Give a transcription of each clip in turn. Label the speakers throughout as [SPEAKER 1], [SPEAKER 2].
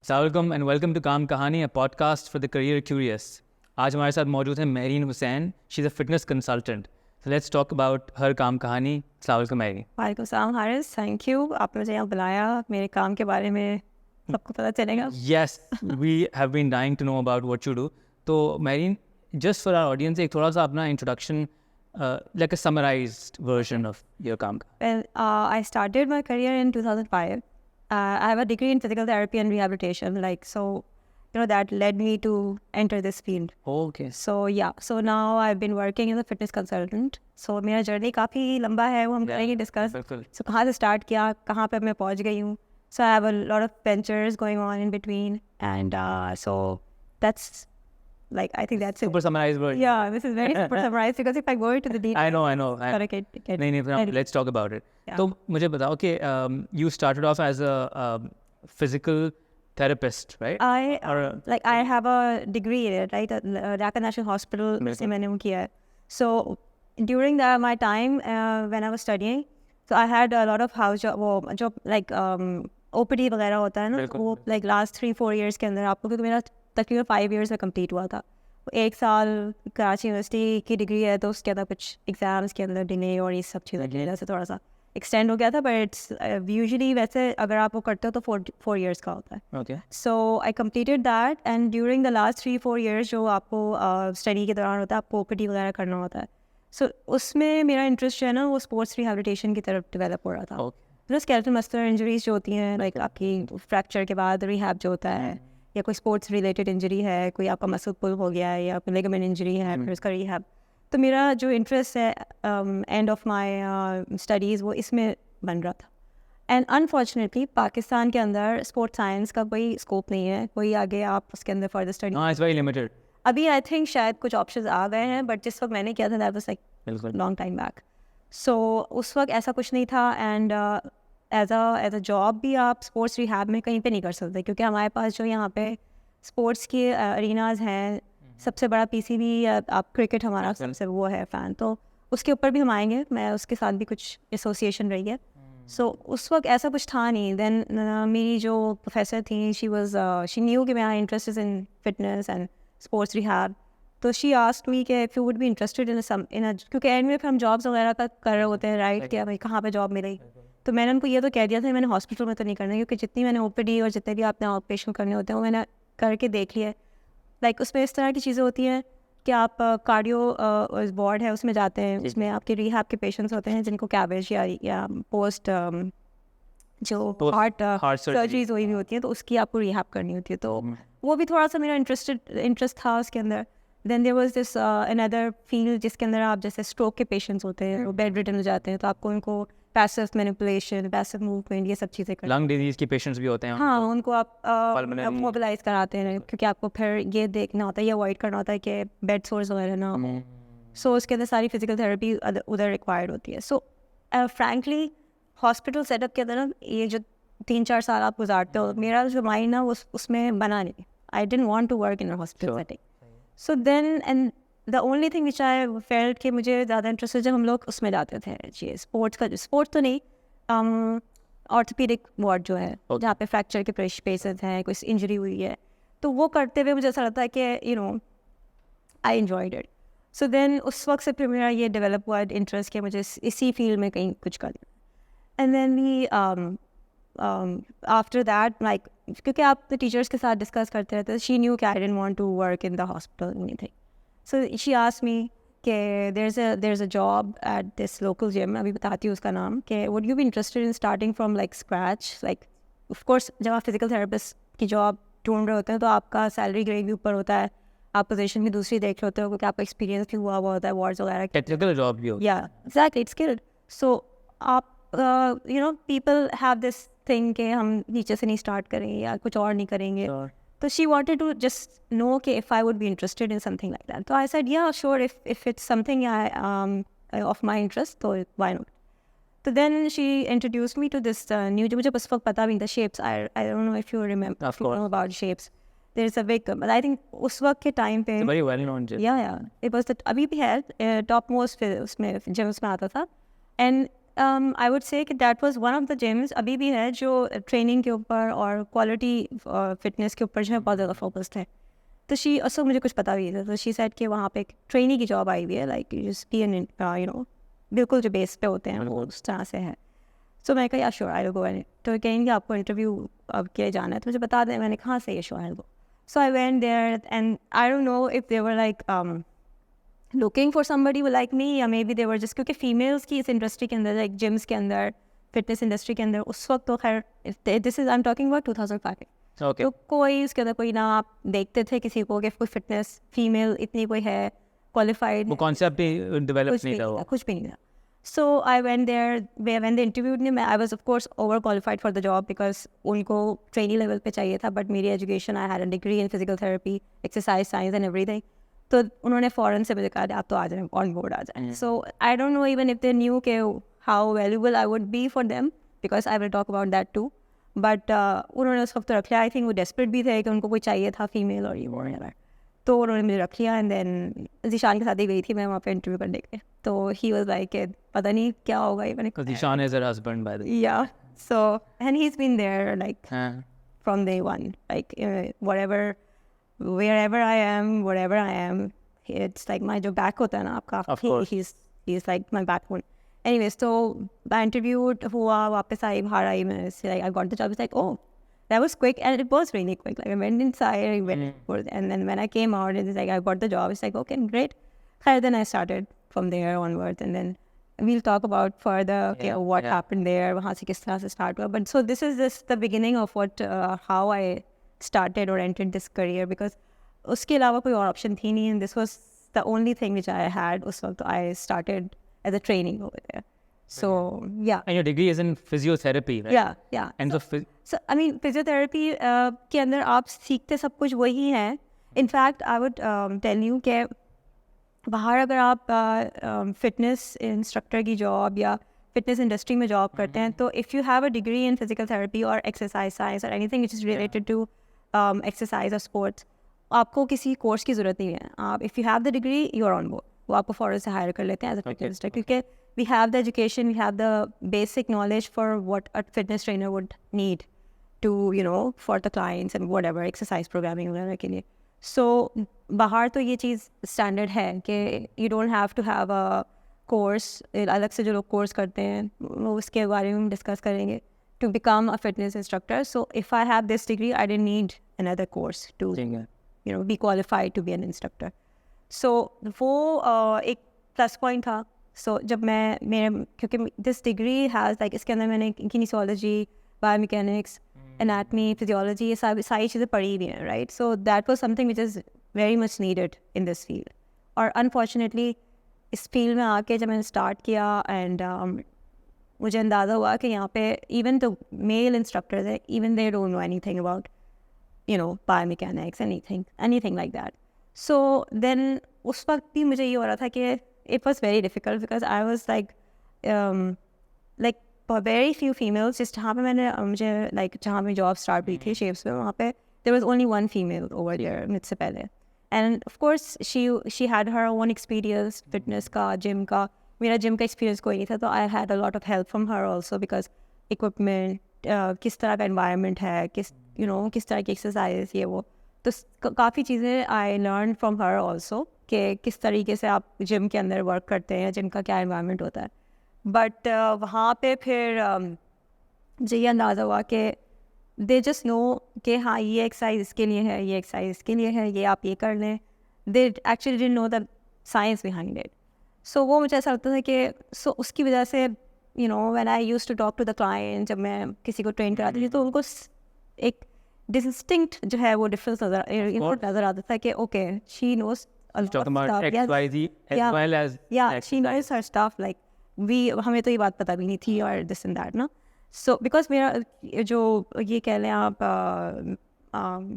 [SPEAKER 1] Assalamualaikum and welcome to Kaam Kahani, a podcast for the career curious. आज हमारे साथ मौजूद है Mehreen Hussain. She's a fitness consultant. So let's talk about her काम कहानी. Assalamualaikum मेहरीन.
[SPEAKER 2] वालेकुम सलाम हारिस, थैंक यू. आपने मुझे यहाँ बुलाया, मेरे काम के बारे में सबको पता चलेगा.
[SPEAKER 1] Yes, we have been dying to know about what you do. तो Mehreen, just for our audience, एक थोड़ा सा अपना introduction, like a summarized version of your काम.
[SPEAKER 2] Well, I started my career in 2005. I have a degree in physical therapy and rehabilitation, that led me to enter this field.
[SPEAKER 1] Okay.
[SPEAKER 2] So now I've been working as a fitness consultant. So मेरा journey काफ़ी लंबा है, वो हम करेंगे discuss. So कहाँ से start किया, कहाँ पे मैं पहुँच गई हूँ. So I have a lot of ventures going on in between, and so that's I think that's
[SPEAKER 1] super summarized version.
[SPEAKER 2] Yeah, this is very super summarized because if I go into the details,
[SPEAKER 1] I know. नहीं, let's talk about it.
[SPEAKER 2] Yeah.
[SPEAKER 1] तो मुझे बताओ कि you started off as a physical therapist, right?
[SPEAKER 2] I have a degree in it, right? Dhaka National Hospital से मैंने वो किया है. So during my time when I was studying, so I had a lot of house job, वो जो OPD वगैरह होता है ना, वो last 3-4 years के अंदर आपको, क्योंकि मेरा तकरीबन 5 years में कंप्लीट हुआ था. 1 साल कराची यूनिवर्सिटी की डिग्री है, तो उसके अंदर कुछ एग्जाम्स के अंदर डिले और ये सब चीज़ें की वजह से थोड़ा सा एक्सटेंड हो गया था. बट इट्स यूजुअली वैसे अगर आप वो करते हो तो 4 years का होता है.
[SPEAKER 1] Okay.
[SPEAKER 2] So I completed that, and during the last 3-4 years जो आपको स्टडी के दौरान होता है, आपको OPD वगैरह करना होता है. सो उसमें मेरा इंटरेस्ट जो है ना, वो स्पोर्ट्स रिहेबिलिटेशन की तरफ डेवलप हो रहा था. स्केलेटल मस्कुलर इंजरीज जो होती हैं, आपकी फ्रैक्चर के बाद रिहैब जो होता है, या कोई स्पोर्ट्स रिलेटेड इंजरी है, कोई आपका मसल पुल हो गया है, या कोई लिगामेंट इंजरी है, फिर उसका रिहैब. तो मेरा जो इंटरेस्ट है एंड ऑफ माई स्टडीज़ वो इसमें बन रहा था. एंड अनफॉर्चुनेटली पाकिस्तान के अंदर स्पोर्ट्स साइंस का कोई स्कोप नहीं है, कोई आगे आप उसके अंदर further study.
[SPEAKER 1] It's very limited.
[SPEAKER 2] अभी आई थिंक शायद कुछ ऑप्शंस आ गए हैं, बट जिस वक्त मैंने किया था that was long time back. So उस वक्त ऐसा कुछ नहीं था. एंड एज अ जॉब भी आप स्पोर्ट्स रिहैब में कहीं पे नहीं कर सकते, क्योंकि हमारे पास जो यहाँ पे स्पोर्ट्स के अरीनाज हैं, सबसे बड़ा PCB आप क्रिकेट हमारा सबसे वो है फ़ैन, तो उसके ऊपर भी हम आएंगे. मैं उसके साथ भी कुछ एसोसिएशन रही है. सो उस वक्त ऐसा कुछ था नहीं. देन मेरी जो प्रोफेसर थी, शी न्यू कि मेरा interest is in fitness and sports rehab. तो शी आस्क्ड मी कि if you would be interested in क्योंकि एंड में फिर हम जॉब्स वगैरह का कर रहे होते हैं, राइट, कि भाई कहाँ पे जॉब मिलेगी. तो मैंने उनको ये तो कह दिया था, मैंने हॉस्पिटल में तो नहीं करना, क्योंकि जितनी मैंने OPD और जितने भी आपने ऑपरेशन करने होते हैं वो मैंने करके देख लिया. उसमें इस तरह की चीज़ें होती हैं कि आप कार्डियो वार्ड है उसमें जाते हैं, उसमें आपके रिहैब के पेशेंट्स होते हैं जिनको कैबेज या पोस्ट जो हार्ट सर्जरीज हुई होती हैं, तो उसकी आपको रिहैब करनी होती है. तो वो भी थोड़ा सा मेरा इंटरेस्ट था उसके अंदर. Then there was this another field जिसके अंदर आप जैसे स्ट्रोक के पेशेंट्स होते हैं, वो बेड रिटर्न हो जाते हैं, तो आपको उनको पैसिव मैनिपुलेशन, पैसिव मूवमेंट, ये सब चीज़ें करते हैं.
[SPEAKER 1] लंग डिजीज के पेशेंट्स भी होते हैं.
[SPEAKER 2] हाँ, उनको आप मोबिलाइज कराते हैं, क्योंकि आपको फिर ये देखना होता है, ये अवॉइड करना होता है कि बेड सोर्स वगैरह ना हो. सो उसके अंदर सारी फिजिकल थेरेपी उधर रिक्वायर्ड होती है. सो फ्रैंकली हॉस्पिटल सेटअप के अंदर ना, ये जो 3-4 साल आप गुजारते हो, मेरा जो माइंड ना उसमें बना नहीं. I didn't want to work in a hospital setting. So then and the only thing which I felt कि मुझे ज़्यादा इंटरेस्ट है जब हम लोग उसमें जाते थे, ये स्पोर्ट्स तो नहीं, ऑर्थोपेडिक वार्ड जो है, जहाँ पे फ्रैक्चर के पेशेंट्स हैं, कोई इंजरी हुई है, तो वो करते हुए मुझे ऐसा लगता है कि I enjoyed it. So then उस वक्त से फिर मेरा ये डेवलप हुआ इंटरेस्ट कि मुझे इसी फील्ड में कहीं कुछ करना. And then we after that क्योंकि आप टीचर्स के साथ डिस्कस करते रहते, शी न्यू कि I didn't want to work in the hospital anything. So she asked me कि there's a job at this local gym, अभी बताती हूँ उसका नाम, कि would you be interested in starting from scratch. Of course जब आप फिजिकल थेरेपिस्ट की जॉब ढूंढ रहे होते हैं तो आपका सैलरी ग्रेड भी ऊपर होता है, आप पोजीशन भी दूसरी देख रहे होते हो, क्योंकि आपका एक्सपीरियंस भी हुआ होता है, वार्ड्स वगैरह.
[SPEAKER 1] टेक्निकल जॉब भी होती
[SPEAKER 2] है. Exactly, it's skilled. सो आप पीपल हैव दिस थिंग कि हम नीचे से नहीं स्टार्ट करेंगे या कुछ और नहीं करेंगे. So she wanted to just know if I would be interested in something like that. So I said, yeah, sure, if it's something of my interest, so why not? So then she introduced me to this new, मुझे बस वक्त पता भी नहीं था, Shapes. I don't know if you remember, if you know about Shapes. There's a big, but I think उस वक्त के टाइम पे
[SPEAKER 1] very well known gym.
[SPEAKER 2] Yeah, it was the अभी भी है top most उसमें gyms में आता था. And आई वुड से कि that was one of the gyms अभी भी है जो ट्रेनिंग के ऊपर और क्वालिटी फिटनेस के ऊपर जो है बहुत ज़्यादा फोकस्ड है. तो शी असो मुझे कुछ पता भी था, तो शी सेड कि वहाँ पे एक ट्रेनिंग की जॉब आई हुई है, like just be an you know बिल्कुल जो बेस पे होते हैं वो उस तरह से है. सो मैं कहा श्योर आई विल गो. तो कहेंगे आपको इंटरव्यू अब के जाना है तो मुझे बता दें. मैंने कहा सही है, sure I will go. So I went there and I don't know if they were like looking for somebody वो लाइक मी या maybe they were just, क्योंकि फीमेल्स की इस इंडस्ट्री के अंदर लाइक जिम्स के अंदर फिटनेस इंडस्ट्री के अंदर उस वक्त तो खैर this is I am talking about 2005. तो कोई उसके अंदर कोई ना आप देखते थे किसी को कि कोई फिटनेस फीमेल इतनी कोई है क्वालिफाइड,
[SPEAKER 1] वो कॉन्सेप्ट भी डेवलप नहीं था,
[SPEAKER 2] कुछ भी नहीं था. So I went there when they interviewed me. I was of course over qualified for the job because उनको ट्रेनिंग लेवल पे चाहिए था, बट मेरी education I had a degree in physical therapy, exercise science and everything. तो उन्होंने फ़ौरन से मुझे कहा आप तो आ जाए, ऑन बोर्ड आ जाए. So I don't know even if they knew के how valuable I would be for them, because I will talk about that too. But उन्होंने उस वक्त रख लिया. आई थिंक वो डेस्परेट भी थे कि उनको कोई चाहिए था फीमेल और ये वो वगैरह, तो उन्होंने मुझे रख लिया. एंड देन जीशान के साथ ही गई थी मैं वहाँ पे इंटरव्यू करने के. तो ही वाज लाइक पता नहीं क्या होगा ये. मैंने
[SPEAKER 1] Zeeshan is her husband by the way.
[SPEAKER 2] Yeah so and he is been there like from day one, like whatever wherever I am, whatever I am, it's like my जो back होता है ना आपका, he's like my backbone. Anyways, so I interviewed हुआ, वापस आई, बाहर आई, मैं like I got the job. It's like, oh, that was quick, and it was really quick. Like I went inside, I went and then when I came out, it's like I got the job. It's like, okay, great. Then I started from there onwards, and then we'll talk about further what happened there, वहाँ से किस तरह से start हुआ. But so this is just the beginning of what how I started or entered this career, because उसके अलावा कोई और option थी नहीं, and this was the only thing which I had. उस वक्त I started as a training over there. So yeah.
[SPEAKER 1] And your degree is in physiotherapy, right?
[SPEAKER 2] Yeah.
[SPEAKER 1] And
[SPEAKER 2] so I mean physiotherapy के अंदर आप सीखते सब कुछ वही है. In fact, I would tell you कि बाहर अगर आप फिटनेस इंस्ट्रक्टर की जॉब या फिटनेस इंडस्ट्री में जॉब करते हैं, तो if you have a degree in physical therapy और एक्सरसाइज साइंस और anything which is related to exercise और स्पोर्ट्स, आपको किसी कोर्स की ज़रूरत नहीं है. आप if you have the degree you are on board, वो आपको फ़ौरन से हायर कर लेते हैं एज अ फिटनेस इंस्ट्रक्टर, क्योंकि we have the education, we have the basic knowledge for what a fitness trainer would need to you know for the clients and whatever exercise programming वगैरह के लिए. सो बाहर तो ये चीज़ स्टैंडर्ड है कि you don't have to have a course. अलग से जो लोग कोर्स करते हैं वो उसके बारे में हम डिस्कस करेंगे to become a fitness instructor. So if I have this degree I didn't need another course to you know be qualified to be an instructor. So वो एक प्लस पॉइंट था. सो जब मेरे क्योंकि दिस डिग्री हैज़ लाइक इसके अंदर मैंने kinesiology, biomechanics, anatomy, physiology, ये सारी चीज़ें पढ़ी हुई हैं, right. So that was something which is very much needed in this field. और अनफॉर्चुनेटली इस फील्ड में आके जब मैंने स्टार्ट किया एंड मुझे अंदाज़ा हुआ कि यहाँ पे इवन तो मेल इंस्ट्रक्टर्स है, even they don't know anything about you know biomechanics, anything like that. So then उस वक्त भी मुझे ये हो रहा था कि it was very difficult because I was like very few females. जिस जहाँ पे मैंने मुझे लाइक जहाँ पे जॉब स्टार्ट हुई थी शेप्स में, वहाँ पे there was only one female over there मुझसे पहले. And of course she had her own experience fitness का, जिम का. मेरा जिम का एक्सपीरियंस कोई नहीं था, तो I had a lot of help from her also because equipment, किस तरह का एनवायरनमेंट है, किस किस तरह की एक्सरसाइज ये वो, तो काफ़ी चीज़ें I learn from her also कि किस तरीके से आप जिम के अंदर वर्क करते हैं, जिम का क्या एनवायरनमेंट होता है. बट वहाँ पे फिर मुझे ये अंदाज़ा हुआ कि दे जस्ट नो कि हाँ ये एक्सरसाइज इसके लिए है, ये एक्सरसाइज इसके लिए है, ये आप ये कर लें. They actually didn't know the science behind it. So वो मुझे ऐसा लगता था कि सो उसकी वजह से you know when I used to talk to the client, जब मैं किसी को ट्रेन कराती थी तो उनको एक डिस्टिंक्ट जो है वो डिफरेंस नज़र आता था कि okay she knows she knows her stuff, like हमें तो ये बात पता भी नहीं थी और दिस एंड दैट ना. सो बिकॉज मेरा जो ये कह लें आप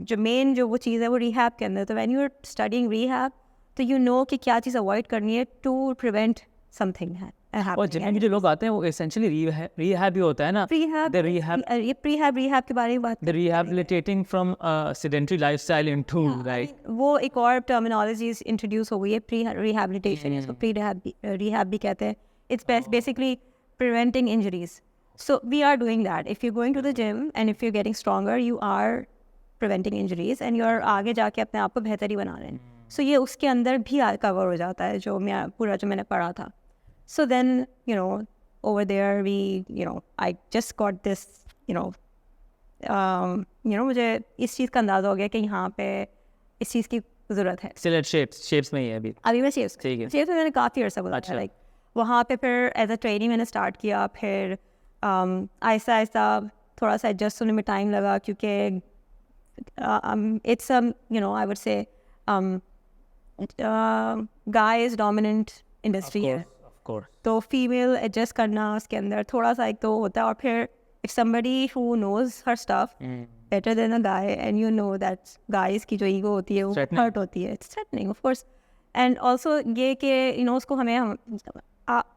[SPEAKER 2] जो मेन जो वो चीज़ है वो रिहैब के अंदर, तो when you are studying rehab तो यू नो कि क्या चीज़ अवॉइड करनी है टू प्रिवेंट समथिंग है.
[SPEAKER 1] और जिम में जो लोग आते हैं वो एसेंशियली रिहैब भी होता है ना.
[SPEAKER 2] ये प्रीहैब के बारे में बात,
[SPEAKER 1] the rehabilitating from a sedentary lifestyle into right.
[SPEAKER 2] वो एक और टर्मिनोलॉजीज इंट्रोड्यूस हो गई है, प्री रिहैबिलिटेशन, इसको प्री रिहैब भी कहते हैं. It's basically preventing injuries. So we are doing that. If you're going to the gym and if you're getting stronger, you are preventing injuries and you're आगे जाके अपने आप को बेहतर ही बना रहे हैं. So ये उसके अंदर भी कवर हो जाता है जो मैंने पढ़ा था. So then, over there I just got this, मुझे इस चीज़ का अंदाज़ा हो गया कि यहाँ पे इस चीज़ की ज़रूरत है.
[SPEAKER 1] Still at shapes में ही है अभी
[SPEAKER 2] मैं shapes में मैंने काफ़ी अर्सा गुजारा. लाइक वहाँ पे फिर एज अ ट्रेनिंग मैंने स्टार्ट किया. फिर आहिस्ता आहिस्ता थोड़ा सा एडजस्ट होने में टाइम लगा क्योंकि it's I would say guy is dominant industry है.
[SPEAKER 1] Of course.
[SPEAKER 2] तो फीमेल एडजस्ट करना उसके अंदर थोड़ा सा एक तो होता है. और फिर if somebody who knows her stuff better than a guy and you know that guys की जो ego होती है वो hurt होती है, it's threatening of course. And also ये कि उसको हमें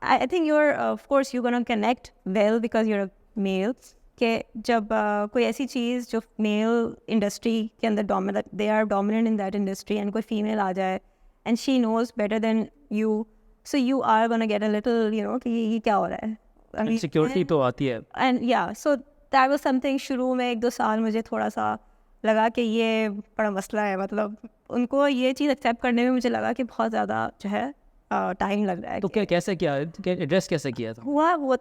[SPEAKER 2] I think you're of course you're gonna connect well because you're a male कि जब कोई ऐसी चीज़ जो मेल इंडस्ट्री के अंदर they are dominant in that industry and कोई फीमेल आ जाए and she knows better than you, so you are gonna get a little कि ये क्या हो रहा है.
[SPEAKER 1] Insecurity तो आती है.
[SPEAKER 2] And yeah, so that was something. शुरू में 1-2 साल मुझे थोड़ा सा लगा कि ये बड़ा मसला है. मतलब उनको ये चीज़ एक्सेप्ट करने में मुझे लगा कि बहुत ज़्यादा जो है टाइम लग रहा है.
[SPEAKER 1] तो कैसे किया एड्रेस कैसे किया था?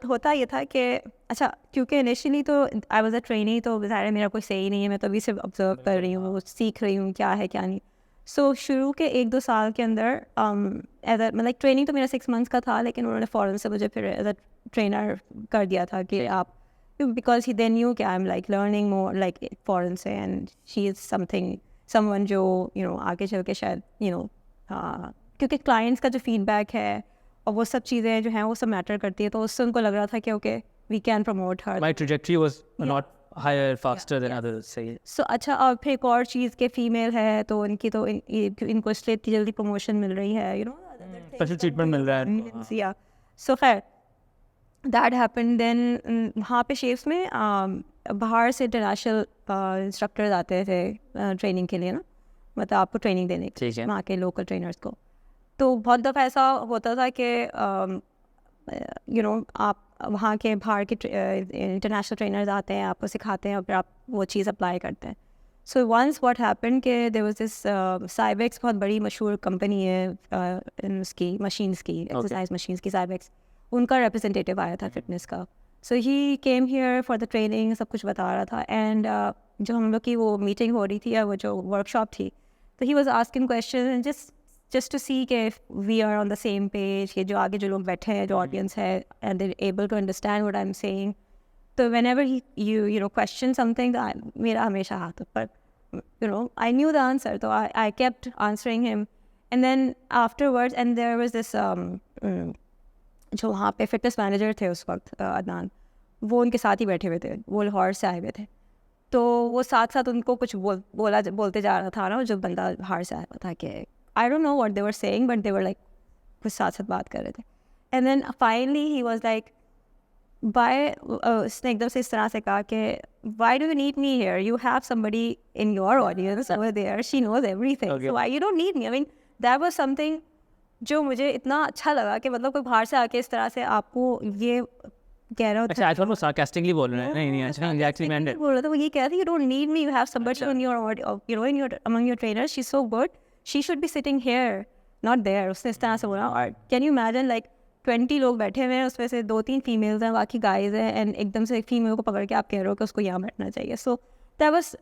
[SPEAKER 2] होता ये था कि अच्छा क्योंकि इनिशियली तो आई वाज अ ट्रेनी तो ज़ाहिर मेरा कोई सही नहीं है. मैं तो अभी सिर्फ ऑब्जर्व कर रही हूँ, सीख रही हूँ क्या है क्या नहीं. सो शुरू के 1-2 साल के अंदर एज मतलब ट्रेनिंग तो मेरा 6 मंथ्स का था लेकिन उन्होंने फ़ौरन से मुझे फिर एज अ ट्रेनर कर दिया था कि आप बिकॉज ही दे न्यू कि I am like learning more like फ़ौरन से एंड शी इज़ समवन जो आगे चल के शायद क्योंकि क्लाइंट्स का जो फीडबैक है और वो सब चीज़ें जो हैं वो सब मैटर करती है. तो उससे उनको लग रहा था कि okay we can promote her.
[SPEAKER 1] My trajectory was not higher faster than others. सही.
[SPEAKER 2] सो अच्छा और फिर एक और चीज़ के फीमेल है तो इनकी तो इनको इसलिए इतनी जल्दी प्रमोशन मिल रही है
[SPEAKER 1] स्पेशल ट्रीटमेंट मिल रहा है.
[SPEAKER 2] या सो खैर दैट हैपन. देन वहाँ पे शेप्स में बाहर से इंटरनेशनल इंस्ट्रक्टर्स आते थे ट्रेनिंग के लिए मतलब आपको ट्रेनिंग देने के वहाँ के लोकल ट्रेनर्स को. तो बहुत दफ़ा ऐसा होता था कि आप वहाँ के बाहर के इंटरनेशनल ट्रेनर्स आते हैं, आपको सिखाते हैं और फिर आप वो चीज़ अप्लाई करते हैं. सो वंस व्हाट हैपन कि देयर वाज दिस साइबेक्स बहुत बड़ी मशहूर कंपनी है उसकी मशीन्स की एक्सरसाइज मशीन्स की. साइबेक्स उनका रिप्रेजेंटेटिव आया था फिटनेस का. So he came here for the training, सब कुछ बता रहा था. एंड जो हम लोग की वो मीटिंग हो रही थी या वो जो वर्कशॉप थी तो he was asking question and just to see if we are on the same page कि जो आगे जो लोग बैठे हैं जो audience है and they're able to understand what I'm saying. So whenever you question something मेरा हमेशा हाथ ऊपर I knew the answer so I kept answering him. And then afterwards and there was this जो वहाँ पे फिटनेस मैनेजर थे उस वक्त अदनान, वो उनके साथ ही बैठे हुए थे, वो लाहौर से आए हुए थे. तो वो साथ साथ उनको कुछ बोलते जा रहा था ना जो बंदा बाहर से आया हुआ था कि I don't know what they were saying, but they were like कुछ साथ साथ बात कर रहे थे. And then finally he was like, उसने एकदम से इस तरह से कहा कि why do you need me here? You have somebody in your audience over there. She knows everything. Okay. So why you don't need me? I mean, that was something जो मुझे इतना अच्छा लगा कि मतलब कोई बाहर से आके इस तरह से आपको ये कह रहा होता.
[SPEAKER 1] अच्छा, I thought वो sarcastically बोल रहे हैं. नहीं, अच्छा, exactly meant it.
[SPEAKER 2] बोल रहा था वो ये कह रहा था you don't need me. You have somebody in your among your trainers. She's so good. She should be sitting here, not there. उसने इस तरह से बोला. और can you imagine like 20 लोग बैठे हुए हैं उसमें से 2-3 फीमेल्स हैं बाकी गाइज हैं एंड एकदम से एक फीमेल को पकड़ के आप कह रहे हो कि उसको यहाँ बैठना चाहिए. सो दैट वाज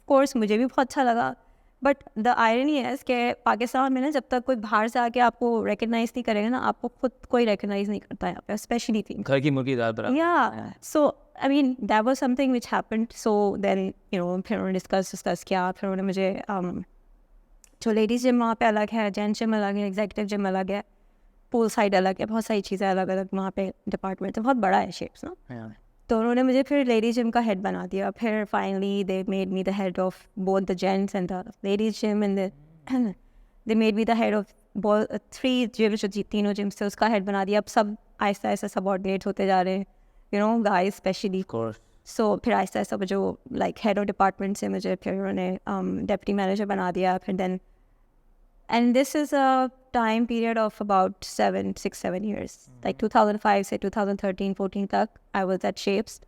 [SPEAKER 2] कोर्स मुझे भी बहुत अच्छा लगा. बट द आयरनी है कि पाकिस्तान में ना जब तक कोई बाहर से आके आपको रिकग्नाइज नहीं करेगा ना आपको खुद कोई रिकग्नाइज नहीं करता यहाँ पे, स्पेशली थी
[SPEAKER 1] घर की मुर्गी दाल बराबर.
[SPEAKER 2] Yeah so I mean that was something which happened. So then फिर उन्होंने डिस्कस किया. फिर उन्होंने मुझे जो लेडीज़ जिम वहाँ पे अलग है, जेंट्स जिम अलग है, एग्जीक्यूटिव जिम अलग है, पूल साइड अलग है, बहुत सारी चीज़ें अलग अलग वहाँ पे डिपार्टमेंट है, बहुत बड़ा है शेप्स ना. तो उन्होंने मुझे फिर लेडीज़ जिम का हेड बना दिया. फिर finally they made me the head of both the gents and the ladies gym and they made me the head of 3 gym जो तीनों जिम्स थे उसका हेड बना दिया. अब सब आहिस्ता आहिस्ता सबऑर्डिनेट होते जा रहे हैं गाइज स्पेशली. सो फिर आहिस्ता आहिस्ता जो लाइक हेड ऑफ डिपार्टमेंट से मुझे फिर उन्होंने डेप्यूटी मैनेजर बना दिया. फिर then and this is time period of about 6-7 years. Like 2005 से 2013-14 तक I was at Shapes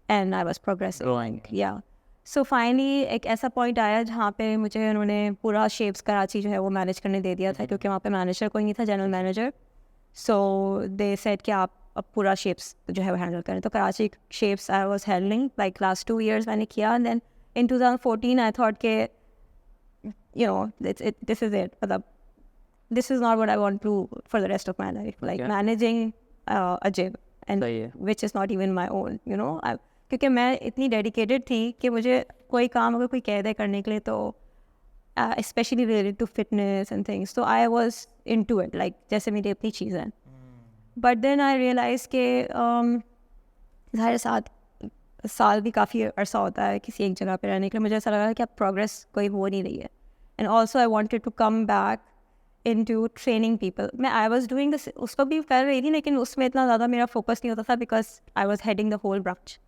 [SPEAKER 2] and I was progressing.
[SPEAKER 1] Growing.
[SPEAKER 2] Yeah. So finally एक ऐसा point आया जहाँ पे मुझे उन्होंने पूरा Shapes कराची जो है वो मैनेज करने दे दिया था, क्योंकि वहाँ पे मैनेजर कोई नहीं था, general manager. So they said कि आप अब पूरा Shapes जो है वो हैंडल करें. तो Karachi Shapes I was handling like last 2 years मैंने किया, and then in 2014 I thought के you know this is it, मतलब this is not what I want to do for the rest of my life, like managing a gym and which is not even my own, you know. क्योंकि मैं इतनी dedicated थी कि मुझे कोई काम अगर कोई कह दे करने के लिए तो especially related to fitness and things, so I was into it, like जैसे मेरी अपनी चीज़ है. But then I realized कि ज़ाहिर साल भी काफ़ी अरसा होता है किसी एक जगह पे रहने के लिए. मुझे ऐसा लगा कि अब प्रोग्रेस कोई हो नहीं रही है. And also I wanted to come back into training people. मैं I was doing this, उसको भी कर रही थी, लेकिन उसमें इतना ज़्यादा मेरा फोकस नहीं होता था because I was heading the whole branch.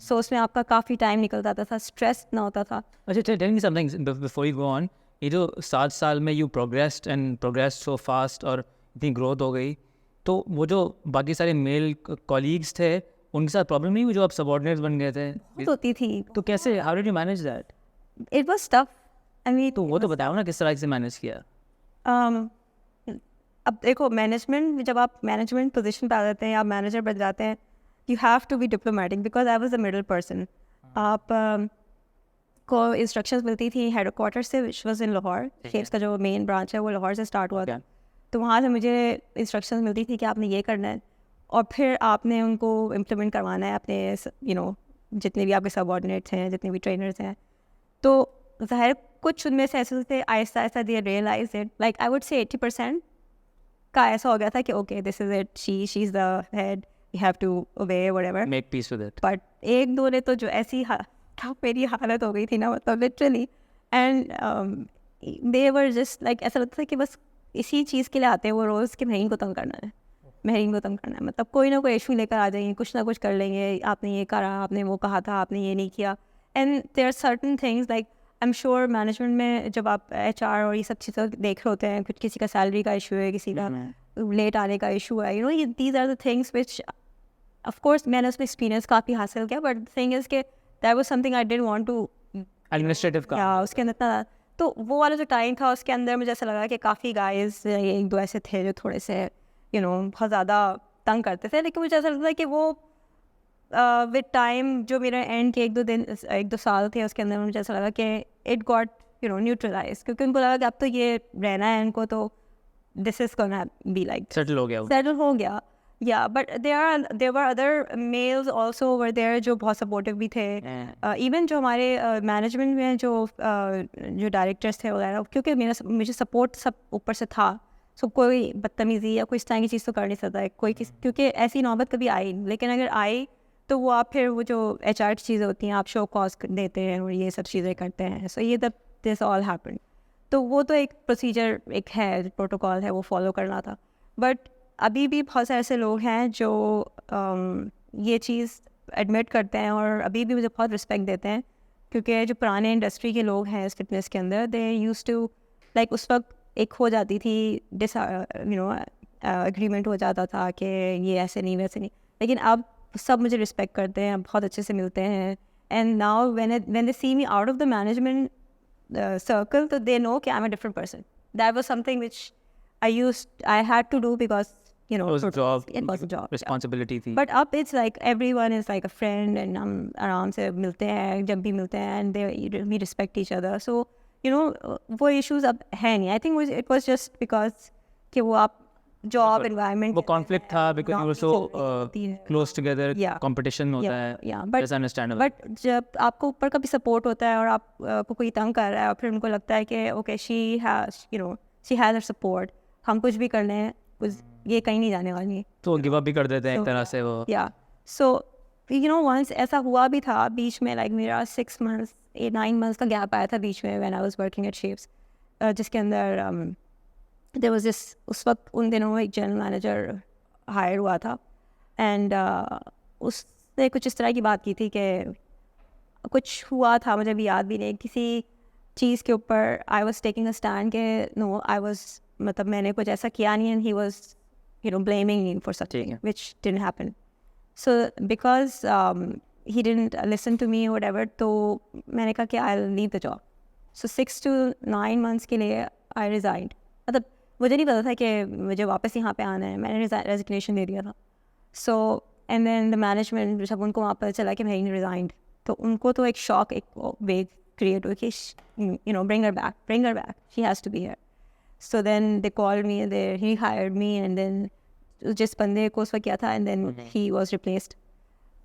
[SPEAKER 2] So उसमें आपका काफ़ी टाइम निकल जाता था, स्ट्रेस ना होता था.
[SPEAKER 1] अच्छा, tell me something before you go on. ये जो 7 साल में you progressed so fast और इतनी ग्रोथ हो गई, तो वो जो बाकी सारे मेल कॉलीग्स थे उनके साथ प्रॉब्लम नहीं हुई जो आप सबऑर्डिनेट्स बन गए थे?
[SPEAKER 2] बहुत होती थी.
[SPEAKER 1] तो कैसे, how did you manage that?
[SPEAKER 2] It was tough. I mean,
[SPEAKER 1] तो वो तो बताओ ना किस तरह से मैनेज किया.
[SPEAKER 2] अब देखो, मैनेजमेंट, जब आप मैनेजमेंट पोजीशन पे आ जाते हैं, आप मैनेजर बन जाते हैं, you have to be diplomatic because I was the middle person. आप को इंस्ट्रक्शंस मिलती थी हेड क्वार्टर से, which was in Lahore. Shapes का जो मेन ब्रांच है वो लाहौर से स्टार्ट हुआ था. तो वहाँ से मुझे इंस्ट्रक्शंस मिलती थी कि आपने ये करना है, और फिर आपने उनको इम्प्लीमेंट करवाना है अपने यू नो जितने भी आपके सबऑर्डिनेट्स हैं, जितने भी ट्रेनर्स हैं. तो ज़ाहिर कुछ उनमें से ऐसे थे, आहिस्ता आहिस्ता they realize it, like I would say 80% का ऐसा हो गया था कि okay this is it, she is the head, you have to obey whatever,
[SPEAKER 1] make peace with it.
[SPEAKER 2] But एक दो ने तो जो ऐसी मेरी हालत हो गई थी ना, मतलब literally, and they were just like ऐसा लगता था कि बस इसी चीज़ के लिए आते हैं वो रोज़ कि मेहरीन को तंग करना है, मेहरीन को तंग करना है. मतलब कोई ना कोई इशू लेकर आ जाएंगे, कुछ ना कुछ कर लेंगे, आपने ये करा, आपने वो कहा था, आपने ये नहीं किया. And there are certain things like I am sure management में जब आप HR और ये सब चीज़ें देख रहे होते हैं, कुछ किसी का सैलरी का इशू है, किसी का लेट आने का इशू है, you know, these are the things which of course मैंने उसमें एक्सपीरियंस काफ़ी हासिल किया, बट थिंग इज़ के that was something I didn't want to
[SPEAKER 1] administrative का.
[SPEAKER 2] या उसके अंदर था. तो वो वाला जो टाइम था उसके अंदर मुझे ऐसा लगा कि काफ़ी गाइज एक दो ऐसे थे जो थोड़े से यू नो बहुत ज़्यादा तंग करते थे, लेकिन मुझे ऐसा लगता है कि वो विद टाइम जो मेरा एंड के 1-2 साल थे उसके अंदर मुझे ऐसा लगा कि it got you know neutralize, क्योंकि उनको लगा कि अब तो ये रहना है इनको, तो this is gonna be like
[SPEAKER 1] settle हो गया.
[SPEAKER 2] Yeah, but there were other males also over there जो बहुत सपोर्टिव भी थे. Even जो हमारे मैनेजमेंट में जो डायरेक्टर्स थे वगैरह, क्योंकि मुझे सपोर्ट सब ऊपर से था, सो कोई बदतमीज़ी या कोई इस तरह की चीज़ तो कर नहीं सकता है कोई क्योंकि ऐसी नौबत कभी आई. लेकिन अगर आई तो वो आप फिर वो जो HR की चीज़ें होती हैं, आप शो कॉज देते हैं और ये सब चीज़ें करते हैं. सो ये दिस ऑल हैपन. तो वो तो एक प्रोसीजर, एक है प्रोटोकॉल है, वो फॉलो करना था. बट अभी भी बहुत सारे ऐसे लोग हैं जो ये चीज़ एडमिट करते हैं और अभी भी मुझे बहुत रिस्पेक्ट देते हैं, क्योंकि जो पुराने इंडस्ट्री के लोग हैं इस फिटनेस के अंदर, दे यूज टू लाइक उस वक्त एक हो जाती थी यू नो एग्रीमेंट हो जाता था कि ये ऐसे नहीं वैसे नहीं, लेकिन अब सब मुझे रिस्पेक्ट करते हैं, बहुत अच्छे से मिलते हैं. And now when they see me out of the management circle, तो दे नो कि I am a different person. That was something which I had to do because you know
[SPEAKER 1] it was a
[SPEAKER 2] job
[SPEAKER 1] responsibility थी.
[SPEAKER 2] But up it's like everyone is like a friend and हम आराम से मिलते हैं जब भी मिलते हैं, and we respect each other. So you know वो issues अब है नहीं. I think it was just because कि वो आप job environment
[SPEAKER 1] वो conflict था because you were so close together. Competition होता है.
[SPEAKER 2] But
[SPEAKER 1] that's understandable.
[SPEAKER 2] But जब आपको ऊपर का भी support होता है और आपको कोई तंग कर रहा है और फिर उनको लगता है कि okay she has her support, हम कुछ भी कर रहे हैं, कुछ ये कहीं नहीं जाने वाली,
[SPEAKER 1] तो गिव अप भी कर देते हैं एक तरह से वो.
[SPEAKER 2] सो यू नो वंस ऐसा हुआ भी था बीच में, लाइक मेरा 9 months का गैप आया था बीच में when I was working at shapes, जिसके अंदर देयर वाज दिस, उस वक्त उन दिनों एक जनरल मैनेजर हायर हुआ था, एंड उसने कुछ इस तरह की बात की थी कि कुछ हुआ था, मुझे भी याद भी नहीं, किसी चीज़ के ऊपर I was taking a stand के नो आई वॉज मतलब मैंने कुछ ऐसा किया नहीं, and he was blaming me for something which didn't happen. So because he didn't listen to me or whatever, तो मैंने कहा कि I'll leave the job. So 6 to 9 months के लिए I resigned. मतलब मुझे नहीं पता था कि मुझे वापस यहाँ पे आना है, मैंने resignation दे दिया था. So and then the management जब उनको वहाँ पर चला कि मैं resigned, तो उनको तो एक shock, एक wave create हुई कि bring her back, she has to be here. So then they called me, he hired me, and then जिस बंदे को उसका किया था, and then he was replaced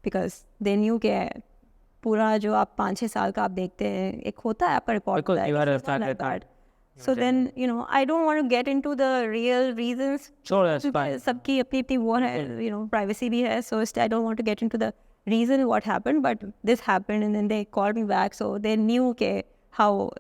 [SPEAKER 2] because they knew कि पूरा जो आप 5-6 साल का आप देखते हैं, एक होता है आपका रिकॉर्ड होता है. So then I don't want to get into the real reasons.
[SPEAKER 1] Sure, that's fine.
[SPEAKER 2] सबकी अपनी वो है, privacy भी है, so I don't want to get into the reason what happened, but this happened, and then they called me back, so they knew के how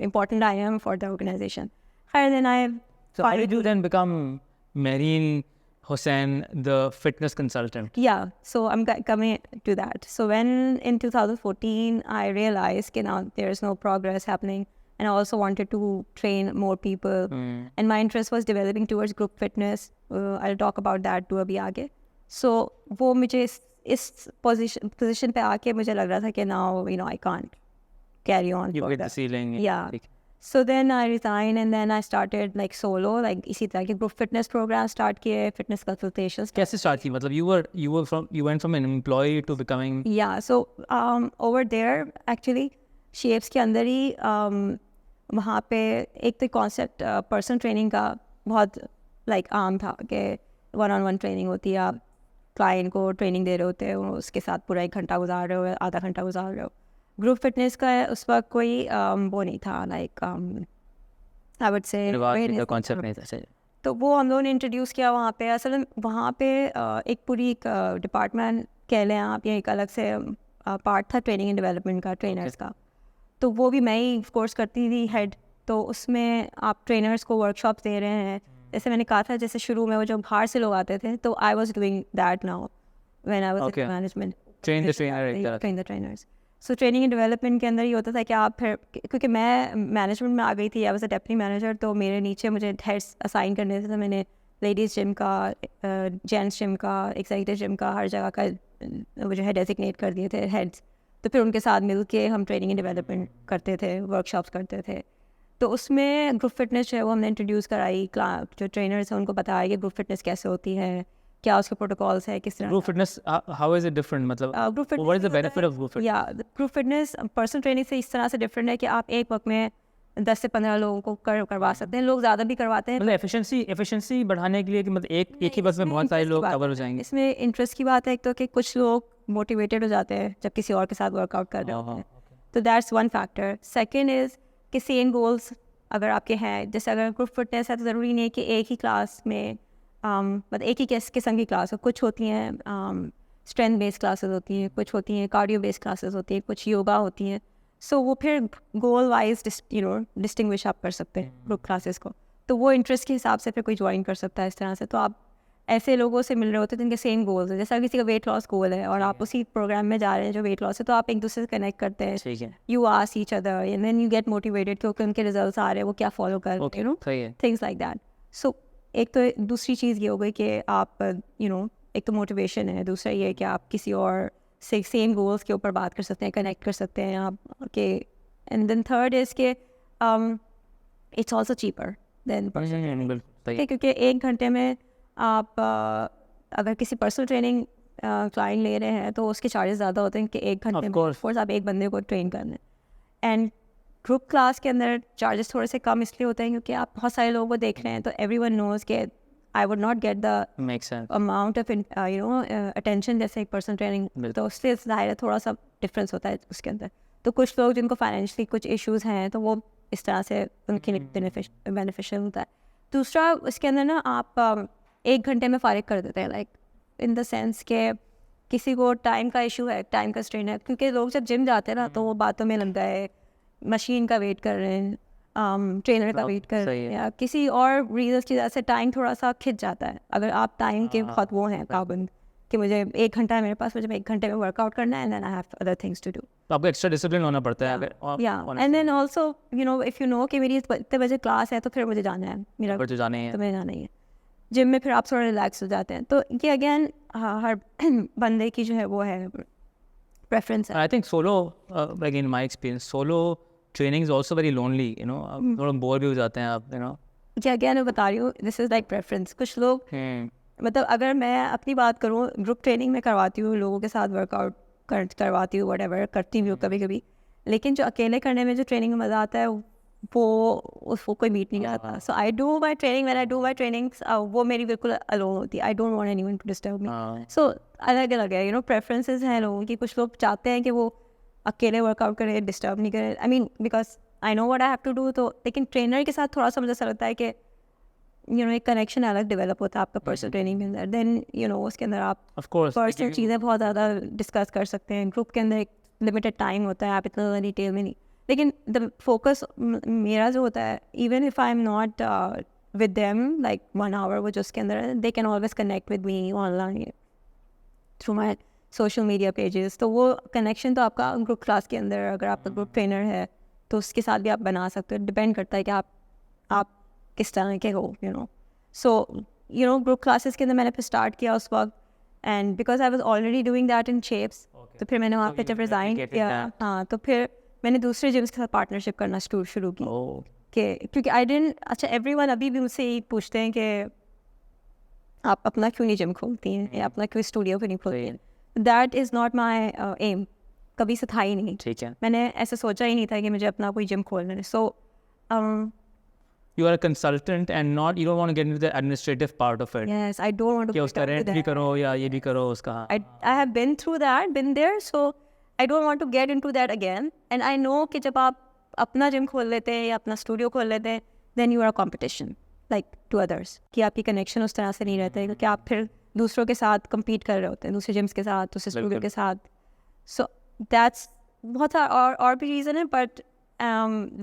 [SPEAKER 2] important I am for the organization. And then
[SPEAKER 1] So how did you then become Mehreen Hussain, the fitness consultant?
[SPEAKER 2] Yeah, so I'm coming to that. So when in 2014 I realized that now there's no progress happening, and I also wanted to train more people, and my interest was developing towards group fitness. I'll talk about that too अभी आगे. So वो मुझे इस position पे आके मुझे लग रहा था कि now I can't carry on.
[SPEAKER 1] You hit the ceiling.
[SPEAKER 2] Yeah. So then I resigned, and then I started like solo, like इसी तरह के group fitness program start किए, fitness consultations.
[SPEAKER 1] कैसे start की? मतलब you went from an employee to becoming.
[SPEAKER 2] Yeah, so over there actually shapes के अंदर ही वहाँ पे एक तो concept person training का बहुत like आम था कि one-on-one training होती है, आप client को training दे रहे होते हो, उसके साथ पूरा 1 घंटा गुजार रहे हो, आधा घंटा गुजार रहे हो. ग्रुप फिटनेस का उस वक्त कोई वो नहीं था, लाइक आई वुड से
[SPEAKER 1] कॉन्सेप्ट नहीं था.
[SPEAKER 2] तो वो हम लोगों ने इंट्रोड्यूस किया वहाँ पे. असल में वहाँ पे एक पूरी एक डिपार्टमेंट कह लें आप, या एक अलग से पार्ट था ट्रेनिंग एंड डेवलपमेंट का, ट्रेनर्स का. तो वो भी मैं ही कोर्स करती थी हेड. तो उसमें आप ट्रेनर्स को वर्कशॉप्स दे रहे हैं. जैसे मैंने कहा था, जैसे शुरू में वो जो बाहर से लोग आते थे, तो I was doing that now when I was in management, train the trainers. So training and development के अंदर ये होता था कि आप फिर, क्योंकि मैं मैनेजमेंट में आ गई थी, I was a deputy manager, तो मेरे नीचे मुझे हेड्स असाइन करने थे. तो मैंने लेडीज़ जिम का, जेंट्स जिम का, एग्जीक्यूटिव जिम का, हर जगह का वो जो है डेजिग्नेट कर दिए थे हेड्स. तो फिर उनके साथ मिल के हम ट्रेनिंग एंड डेवलपमेंट करते थे, वर्कशॉप्स करते थे. तो उसमें ग्रुप फिटनेस जो है वो हमने इंट्रोड्यूस कराई. जो ट्रेनर्स हैं उनको बताया कि ग्रुप फिटनेस कैसे होती है, क्या उसके प्रोटोकॉल्स है, किस तरह.
[SPEAKER 1] Group fitness how is it different? मतलब
[SPEAKER 2] group fitness,
[SPEAKER 1] what is the benefit of group fitness?
[SPEAKER 2] या ग्रुप फिटनेस पर्सनल ट्रेनिंग से इस तरह से डिफरेंट है कि आप एक वक्त में 10 से 15 लोगों को करवा सकते हैं. लोग ज़्यादा भी करवाते हैं,
[SPEAKER 1] मतलब एफिशिएंसी बढ़ाने के लिए कि मतलब एक ही बस में बहुत सारे लोग कवर हो जाएंगे.
[SPEAKER 2] इसमें इंटरेस्ट की बात है. एक तो कि कुछ लोग मोटिवेटेड हो जाते हैं जब किसी और के साथ वर्कआउट कर रहे होते हैं, तो that's one factor. Second is कि सेम गोल्स अगर आपके हैं. जैसे अगर ग्रुप फिटनेस है तो ज़रूरी नहीं कि एक ही क्लास में मतलब एक ही किस्म की क्लास हो. कुछ होती हैं स्ट्रेंथ बेस्ड क्लासेस होती हैं, कुछ होती हैं कार्डियो बेस्ड क्लासेस होती हैं, कुछ योगा होती हैं. सो वो फिर गोल वाइज डिस्टिंग्विश आप कर सकते हैं ग्रुप क्लासेस को. तो वो इंटरेस्ट के हिसाब से फिर कोई ज्वाइन कर सकता है इस तरह से. तो आप ऐसे लोगों से मिल रहे होते हैं जिनके सेम गोल्स है. जैसा किसी का वेट लॉस गोल है और आप उसी प्रोग्राम में जा रहे हैं जो वेट लॉस है, तो आप एक दूसरे से कनेक्ट करते हैं. You ask each other and then you get motivated क्योंकि उनके रिजल्ट्स आ रहे हैं, वो क्या फॉलो कर रहे हैं, थिंग्स लाइक दैट. सो एक तो दूसरी चीज़ ये हो गई कि आप एक तो मोटिवेशन है. दूसरा ये है कि आप किसी और से सेम गोल्स के ऊपर बात कर सकते हैं, कनेक्ट कर सकते हैं आप के. एंड देन थर्ड इज़ के it's also cheaper than personal, क्योंकि 1 घंटे में आप अगर किसी पर्सनल ट्रेनिंग क्लाइंट ले रहे हैं तो उसके चार्जेस ज़्यादा होते हैं कि 1 घंटे में ऑफकोर्स आप एक बंदे को ट्रेन करना है. एंड ग्रुप क्लास के अंदर चार्जेस थोड़े से कम इसलिए होते हैं क्योंकि आप बहुत सारे लोगों को देख रहे हैं. तो एवरीवन नोज के I would not get the amount of attention जैसे एक पर्सनल ट्रेनिंग. तो उससे ज़ाहिर है थोड़ा सा डिफरेंस होता है उसके अंदर. तो कुछ लोग जिनको फाइनेंशियली कुछ इश्यूज़ हैं तो वो इस तरह से उनके लिए बेनिफिशियल होता है. दूसरा उसके अंदर ना आप 1 घंटे में फारिग कर देते हैं, लाइक इन द सेंस के किसी को टाइम का इशू है, टाइम का स्ट्रेन है. क्योंकि लोग जब जिम जाते हैं ना तो वो बातों में लगता है, मशीन का वेट कर रहे हैं, ट्रेनर का वेट कर रहे हैं, या किसी और रीजन की वजह से टाइम थोड़ा सा खिंच जाता है. अगर आप टाइम के बहुत वो हैं पाबंद कि मुझे 1 घंटा है मेरे पास, मुझे 1 घंटे में वर्कआउट करना है, and then I have other things to do.
[SPEAKER 1] तो आपको एक्स्ट्रा डिसिप्लिन होना पड़ता है अगर
[SPEAKER 2] and then also you know if you know कि मेरी इतने बजे क्लास है तो फिर मुझे जाना है, मेरा
[SPEAKER 1] तो जाने हैं
[SPEAKER 2] तो मुझे जाना ही है. जिम में फिर आप थोड़ा रिलैक्स हो जाते हैं. तो ये अगेन हर बंदे की जो है वो है प्रेफरेंस है.
[SPEAKER 1] I think solo like in my experience solo training is also very lonely, you know, थोड़ा बोर भी हो जाते हैं आप, यू नो.
[SPEAKER 2] कि अगेन मैं बता रही हूँ, दिस इज़ लाइक प्रेफरेंस. कुछ लोग मतलब अगर मैं अपनी बात करूँ, ग्रुप ट्रेनिंग में करवाती हूँ लोगों के साथ, वर्कआउट करवाती हूँ, व्हाटएवर करती भी हूँ कभी कभी, लेकिन जो अकेले करने में जो ट्रेनिंग में मज़ा आता है वो उसको कोई मीट नहीं करता. So I do my training, when I do my trainings वो मेरी बिल्कुल अलोन होती है. I don't want anyone to disturb me. So अलग अलग है, यू नो, प्रेफरेंसेस हैं लोगों की. कुछ लोग चाहते हैं कि वो अकेले वर्कआउट करें, डिस्टर्ब नहीं करें. I mean because I know what I have to do. तो लेकिन ट्रेनर के साथ थोड़ा सा मुझे ऐसा लगता है कि यू नो एक कनेक्शन अलग डेवलप होता है आपका पर्सनल ट्रेनिंग के अंदर. देन यू नो उसके अंदर आप पर्सनल चीज़ें बहुत ज़्यादा डिस्कस कर सकते हैं. ग्रुप के अंदर एक लिमिटेड टाइम होता है, आप इतना ज़्यादा डिटेल में नहीं. लेकिन द फोकस मेरा जो होता है, even if I am not with them like 1 hour, वो जो उसके अंदर है, they can always connect with me online through my social media pages. तो वो कनेक्शन तो आपका ग्रुप क्लास के अंदर, अगर आपका ग्रुप ट्रेनर है तो उसके साथ भी आप बना सकते हो. डिपेंड करता है कि आप किस तरह के हो, you know. So you know group classes के अंदर मैंने फिर स्टार्ट किया उस वक्त, and because I was already doing that in shapes, तो फिर मैंने वहाँ पे जब रिज़ाइन किया, हाँ, तो फिर मैंने दूसरे जिम्स के साथ पार्टनरशिप करना शुरू की. कि क्योंकि आई डिडंट, अच्छा एवरीवन अभी भी मुझसे यही पूछते हैं कि आप अपना क्यों नहीं जिम खोलती हैं या अपना क्यों स्टूडियो क्यों नहीं खोलती हैं. That is not my aim, कभी से था ही नहीं.
[SPEAKER 1] ठीक है,
[SPEAKER 2] मैंने ऐसा सोचा ही नहीं था कि मुझे अपना कोई जिम खोलना है. सो
[SPEAKER 1] you are a consultant and not, you don't want to get into the administrative part of it.
[SPEAKER 2] Yes, I don't want to.
[SPEAKER 1] कि उसका रेंट भी करो या ये भी करो उसका.
[SPEAKER 2] I have been through that, been there, so I don't want to get into that again. And I know कि जब आप अपना जिम खोल लेते हैं या अपना स्टूडियो खोल लेते हैं, then you are a competition like to others. कि आपकी कनेक्शन उस तरह से नहीं रहता है, क्योंकि आप फिर दूसरों के साथ compete कर रहे होते हैं, दूसरे जिम्स के साथ, दूसरे स्टूडियो के साथ. So that's बहुत सारा और भी रीज़न है, but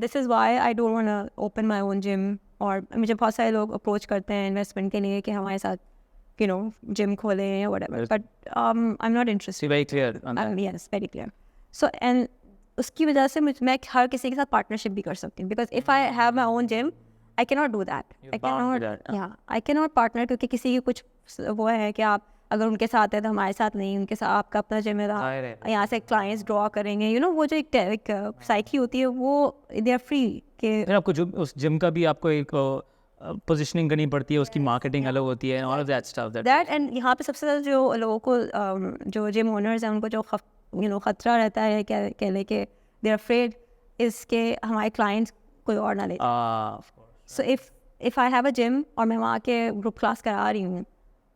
[SPEAKER 2] this is why I don't want to open my own gym. और मुझे बहुत सारे लोग अप्रोच करते हैं इन्वेस्टमेंट के लिए कि हमारे साथ यू नो जिम खोलें या whatever, but I'm not interested.
[SPEAKER 1] Very clear on that.
[SPEAKER 2] Yes, very clear. So and उसकी वजह से मैं हर किसी के साथ पार्टनरशिप भी कर सकती हूँ, because if I have my own gym I cannot do that. I cannot partner, क्योंकि किसी की कुछ वो है कि आप अगर उनके साथ है तो हमारे साथ नहीं, उनके साथ आपका अपना जिम है, यहाँ से क्लाइंट्स ड्रॉ करेंगे, यू नो वो जो एक साइकी होती है वो दे आर फ्री के.
[SPEAKER 1] फिर आपको जो उस जिम का भी आपको एक पोजीशनिंग करनी पड़ती है, उसकी मार्केटिंग अलग होती है, all of that stuff.
[SPEAKER 2] That and यहाँ पे सबसे ज़्यादा जो लोगों को जो जिम ओनर्स हैं उनको जो यू नो खतरा रहता है क्या कह ले के दे आर अफ्रेड इसके हमारे क्लाइंट्स कोई और ना ले. So if I have a gym और मैं वहाँ के ग्रुप क्लास करा रही हूँ,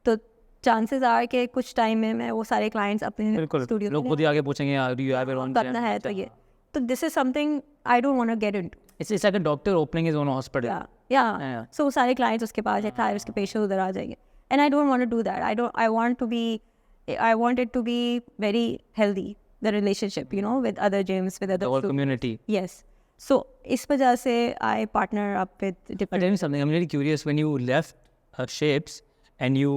[SPEAKER 2] तो चांसेस आर कि कुछ टाइम में मैं वो सारे क्लाइंट्स अपने स्टूडियो
[SPEAKER 1] लोग खुद ही आगे पूछेंगे do you have your own
[SPEAKER 2] करना है, तो ये तो this is something I don't want to get into.
[SPEAKER 1] It's like a doctor opening his own hospital.
[SPEAKER 2] या सो सारे क्लाइंट्स उसके पास है, सारे उसके पेशेंट उधर आ जाएंगे, and I don't want to do that. I want it to be very healthy, the relationship, you know, with other gyms, with other
[SPEAKER 1] community.
[SPEAKER 2] Yes. So इस वजह से I partner up with different.
[SPEAKER 1] Tell me something, I am really curious, when you left Shapes and you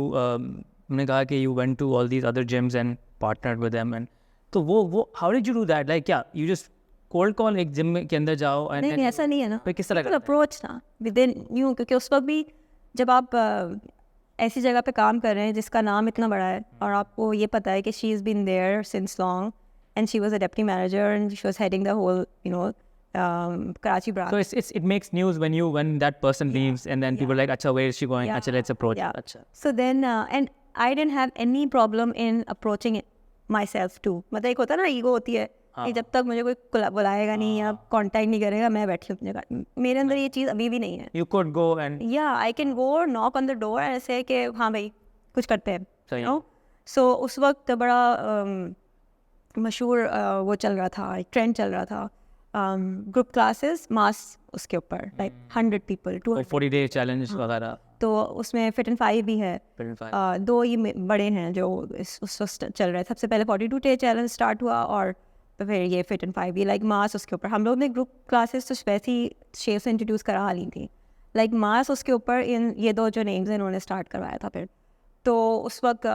[SPEAKER 1] हमने कहा कि you went to all these other gyms and partnered with them, and तो वो how did you do that? Like क्या you just cold call एक gym के अंदर जाओ?
[SPEAKER 2] नहीं, ऐसा नहीं है ना.
[SPEAKER 1] फिर किस तरह का
[SPEAKER 2] अप्रोच था विद इन यू, क्योंकि उस वक्त भी जब आप ऐसी जगह पे काम कर रहे हैं जिसका नाम इतना बड़ा है और आपको ये पता है कि she is been there since long and she was a deputy manager and she was heading the whole you know Karachi branch.
[SPEAKER 1] So it makes news when that person leaves, and then people are like, acha, where is she going? Acha, let's approach. Acha.
[SPEAKER 2] So then and I didn't have any problem in approaching it myself too. मतलब एक होता है ना, ego होती है कि जब तक मुझे कोई बुलाएगा नहीं या कांटेक्ट नहीं करेगा मैं बैठी हूँ अपने घर. मेरे अंदर ये चीज़ अभी भी नहीं है.
[SPEAKER 1] You could go and
[SPEAKER 2] I can go knock on the door and say कि हाँ भाई कुछ करते हैं.
[SPEAKER 1] सही.
[SPEAKER 2] So उस वक्त बड़ा मशहूर वो चल रहा था, ट्रेंड चल रहा था, ग्रुप क्लासेस मास उसके ऊपर, लाइक 100 people,
[SPEAKER 1] 40 day चैलेंज वगैरह.
[SPEAKER 2] तो उसमें फिट एंड 5 भी है. दो ये बड़े हैं जो उस वक्त चल रहे हैं. सबसे पहले 42 day चैलेंज स्टार्ट हुआ और फिर ये फिट एंड 5 भी, लाइक मास उसके ऊपर. हम लोग ने ग्रुप क्लासेस तो वैसे ही शेप से इंट्रोड्यूस करा ली थी, लाइक मास उसके ऊपर इन ये दो जो नेम्स हैं इन्होंने स्टार्ट करवाया था. फिर तो उस वक्त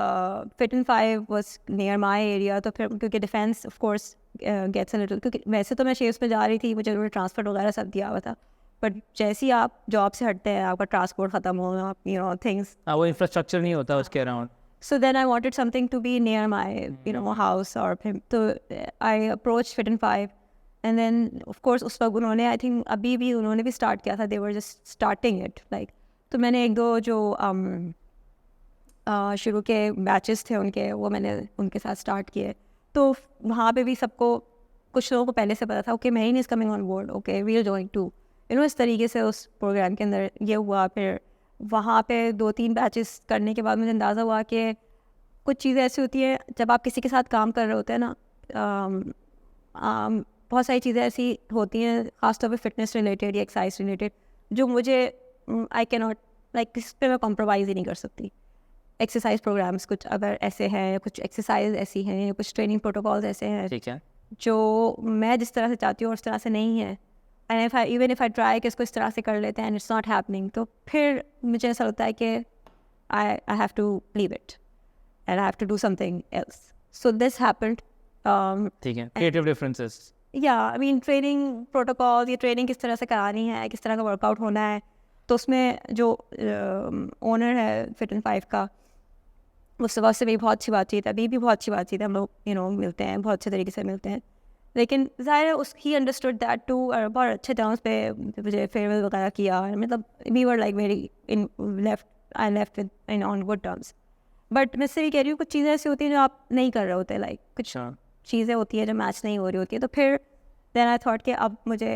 [SPEAKER 2] fit and 5 was near my area, तो फिर क्योंकि Defence of course gets a little, क्योंकि वैसे तो मैं शेप्स में जा रही थी, मुझे ट्रांसपोर्ट वगैरह सब दिया हुआ था, बट जैसे ही आप जॉब से हटते हैं आपका ट्रांसपोर्ट ख़त्म हो, आप थिंग्स,
[SPEAKER 1] वो इंफ्रास्ट्रक्चर नहीं होता उसके around.
[SPEAKER 2] so then I wanted something to be near my house or so I approached Fit and 5, and then of course उस वक्त उन्होंने I think अभी भी उन्होंने भी start किया था, they were just starting it like, तो मैंने एक दो जो शुरू के बैचेस थे उनके, वो मैंने उनके साथ स्टार्ट किए. तो वहाँ पे भी सबको, कुछ लोगों को पहले से पता था okay Mehreen is coming on board, okay we are going to इस तरीके से उस प्रोग्राम के अंदर ये हुआ. फिर वहाँ पे 2-3 बैचेस करने के बाद मुझे अंदाज़ा हुआ कि कुछ चीज़ें ऐसी होती हैं जब आप किसी के साथ काम कर रहे होते हैं ना, बहुत सारी चीज़ें ऐसी होती हैं ख़ासतौर पे फिटनेस रिलेटेड या एक्सरसाइज रिलेटेड, जो मुझे आई कैन नॉट लाइक, इस पर मैं कॉम्प्रोमाइज़ ही नहीं कर सकती. एक्सरसाइज प्रोग्राम्स कुछ अगर ऐसे हैं, कुछ एक्सरसाइज ऐसी हैं, कुछ ट्रेनिंग प्रोटोकॉल्स ऐसे हैं,
[SPEAKER 1] ठीक है, जो
[SPEAKER 2] मैं जिस तरह से चाहती हूँ उस तरह से नहीं है, and even if I try कि इसको इस तरह से कर लेते हैं एंड इट्स नॉट हैपनिंग, तो फिर मुझे ऐसा लगता है कि I have to leave it and I have to do something else. So this happened.
[SPEAKER 1] ठीक है, क्रिएटिव डिफरेंसेस.
[SPEAKER 2] या आई मीन ट्रेनिंग प्रोटोकॉल, ये ट्रेनिंग किस तरह से करानी है, किस तरह का वर्कआउट होना है, तो उसमें जो ओनर है फिट एंड 5 का, उस वक्त से भी बहुत अच्छी बातचीत है, अभी भी बहुत अच्छी बातचीत है, हम लोग मिलते हैं, बहुत अच्छे तरीके से मिलते हैं. लेकिन ज़ाहिर है ही अंडरस्टूड दैट टू, और बहुत अच्छे टर्म्स पे मुझे फेयरवेल वगैरह किया, मतलब we were like very I left with in on good terms. But मैं से भी कह रही हूँ कुछ चीज़ें ऐसी होती हैं जो आप नहीं कर रहे होते, लाइक कुछ चीज़ें होती हैं जो मैच नहीं हो रही होती है, तो फिर देन आई थॉट कि अब मुझे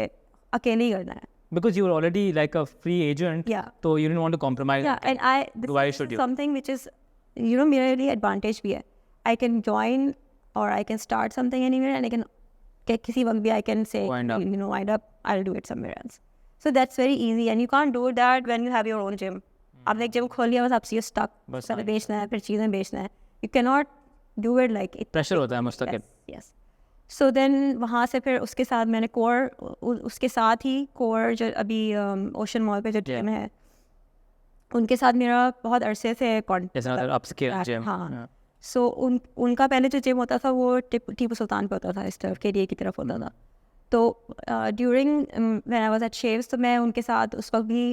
[SPEAKER 2] अकेले ही करना है.
[SPEAKER 1] Because you were already like a free agent,
[SPEAKER 2] yeah,
[SPEAKER 1] so you didn't want to compromise.
[SPEAKER 2] Yeah, and
[SPEAKER 1] why should you?
[SPEAKER 2] Something which is मेरे लिए advantage भी है. I can join or I can start something anywhere, and I can किसी वक्त भी I can say wind up, I'll do it somewhere else. So that's very easy, and you can't do that when you have your own gym. आपने एक gym खोल लिया, बस आपसे stuck, बस बेचना है, फिर चीज़ें बेचना है. You cannot do it like it.
[SPEAKER 1] Pressure होता है मुस्तकिल.
[SPEAKER 2] Yes. So then वहाँ से फिर उसके साथ मैंने उसके साथ ही कोर जो अभी ओशन मॉल पे जो जिम है, उनके साथ मेरा बहुत अरसे से कॉन्टैक्ट. हाँ. सो उनका पहले जो जिम होता था वो टीपू सुल्तान पे होता था, इस तरफ KDA की तरफ होता था. तो during when I was at शेव्स, तो मैं उनके साथ उस वक्त भी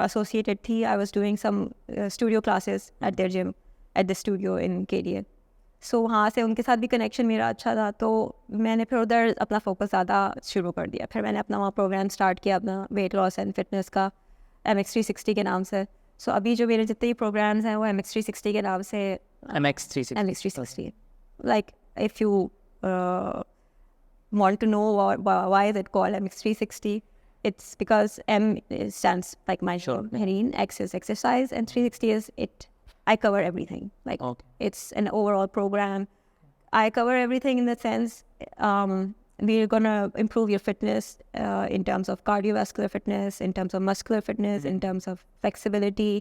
[SPEAKER 2] एसोसिएटेड थी. I was doing some studio classes at their gym at the studio in KDA. So वहाँ से उनके साथ भी कनेक्शन मेरा अच्छा था, तो मैंने फिर उधर अपना फोकस ज़्यादा शुरू कर दिया. फिर मैंने अपना वहाँ प्रोग्राम स्टार्ट किया अपना वेट लॉस एंड फिटनेस का, MX 360 के नाम से. सो अभी जो मेरे जितने भी प्रोग्राम्स हैं वो MX 360 के नाम से.
[SPEAKER 1] MX 360.
[SPEAKER 2] Like if you want to know why is it called MX 360, it's because M stands like my name, Mehreen, X is exercise, and 360 is it. I cover everything. Like it's an overall program. I cover everything in the sense we're gonna improve your fitness in terms of cardiovascular fitness, in terms of muscular fitness, in terms of flexibility,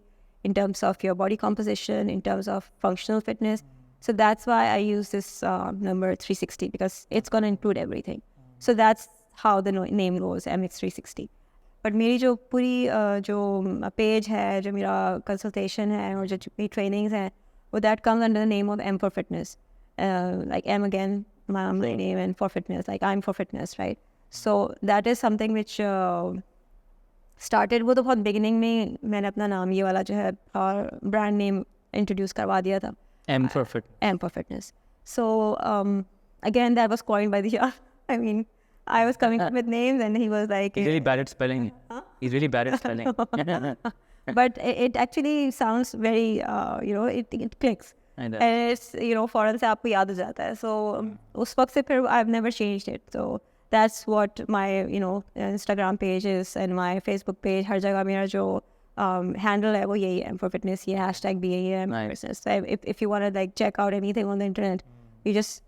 [SPEAKER 2] in terms of your body composition, in terms of functional fitness. So that's why I use this number 360, because it's gonna include everything. So that's how the name goes, MX 360. But मेरी जो पूरी जो page है, जो मेरा consultation है और जो मेरी ट्रेनिंग्स हैं, वो that comes under the name of M for fitness, like M again my name, and for fitness like I'm for fitness, right? So that is something which started, वो तो बहुत बिगिनिंग में मैंने अपना नाम ये वाला जो है और ब्रांड नेम इंट्रोड्यूस करवा दिया था, M for fitness. So again that was coined by the I mean I was coming up with names and he was like,
[SPEAKER 1] he's really bad at spelling. He's really bad at spelling.
[SPEAKER 2] But it actually sounds very it clicks, and it's फौरन से आपको याद हो जाता है. So उस वक्त से फिर I've never changed it. So that's what my Instagram page is, and my Facebook page, हर जगह मेरा जो handle है वो यही है, M for fitness, ये hashtag भी यही है, M for fitness. So if you want to like check out anything on the internet, you just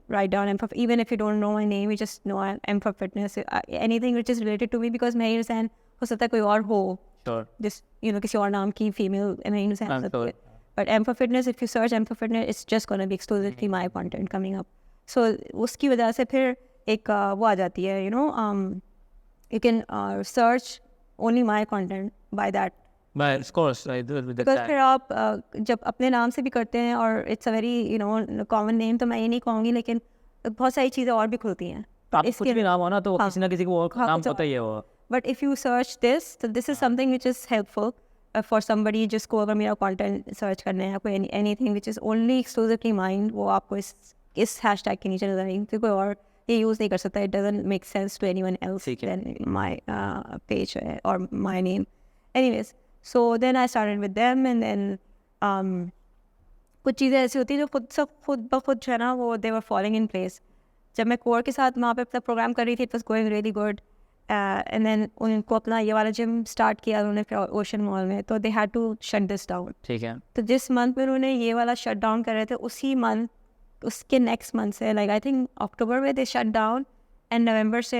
[SPEAKER 2] write down M for, even if you don't know my name, you just know I'm M for fitness. Anything which is related to me, because Mehreen Hussain हो सकता है कोई और हो, just किसी और नाम की female Mehreen Hussain हो सकती है. But M for fitness, if you search M for fitness, it's just gonna be exclusively my content coming up. So उसकी वजह से फिर एक वो आ जाती है, you can search only my content by that
[SPEAKER 1] But of course, I do it with the
[SPEAKER 2] because
[SPEAKER 1] tag.
[SPEAKER 2] फिर आप जब अपने नाम से भी करते हैं और it's a very common name, तो मैं ये नहीं कहूँगी, लेकिन बहुत सारी चीज़ें और भी खुलती हैं.
[SPEAKER 1] आप कुछ भी नाम हो ना तो
[SPEAKER 2] हाँ,
[SPEAKER 1] किसी ना किसी को और
[SPEAKER 2] हाँ,
[SPEAKER 1] नाम
[SPEAKER 2] कुछ
[SPEAKER 1] पता ही है वो.
[SPEAKER 2] But if you search this, तो this is something which is helpful for somebody जिसको अगर मेरा कंटेंट सर्च करना है, कोई anything which is only exclusively mind, वो आपको इस हैशटैग के नीचे नजर आएंगे, फिर कोई और ये यूज़ नहीं कर सकता. It doesn't make sense to anyone else then my page और my name. Anyways, so then I started with them, and then कुछ चीज़ें ऐसी होती हैं जो खुद ब खुद जो है ना वो they were falling in place. जब मैं कोर के साथ वहाँ पे अपना प्रोग्राम कर रही थी, it was going really good, and then उनको अपना ये वाला जिम स्टार्ट किया उन्होंने फिर ओशन मॉल में, तो they had to shut this down.
[SPEAKER 1] ठीक है.
[SPEAKER 2] तो जिस मंथ में उन्होंने ये वाला शट डाउन कर रहे थे, उसी मंथ उसके नेक्स्ट मंथ से लाइक आई थिंक अक्टूबर में they shut down, and November से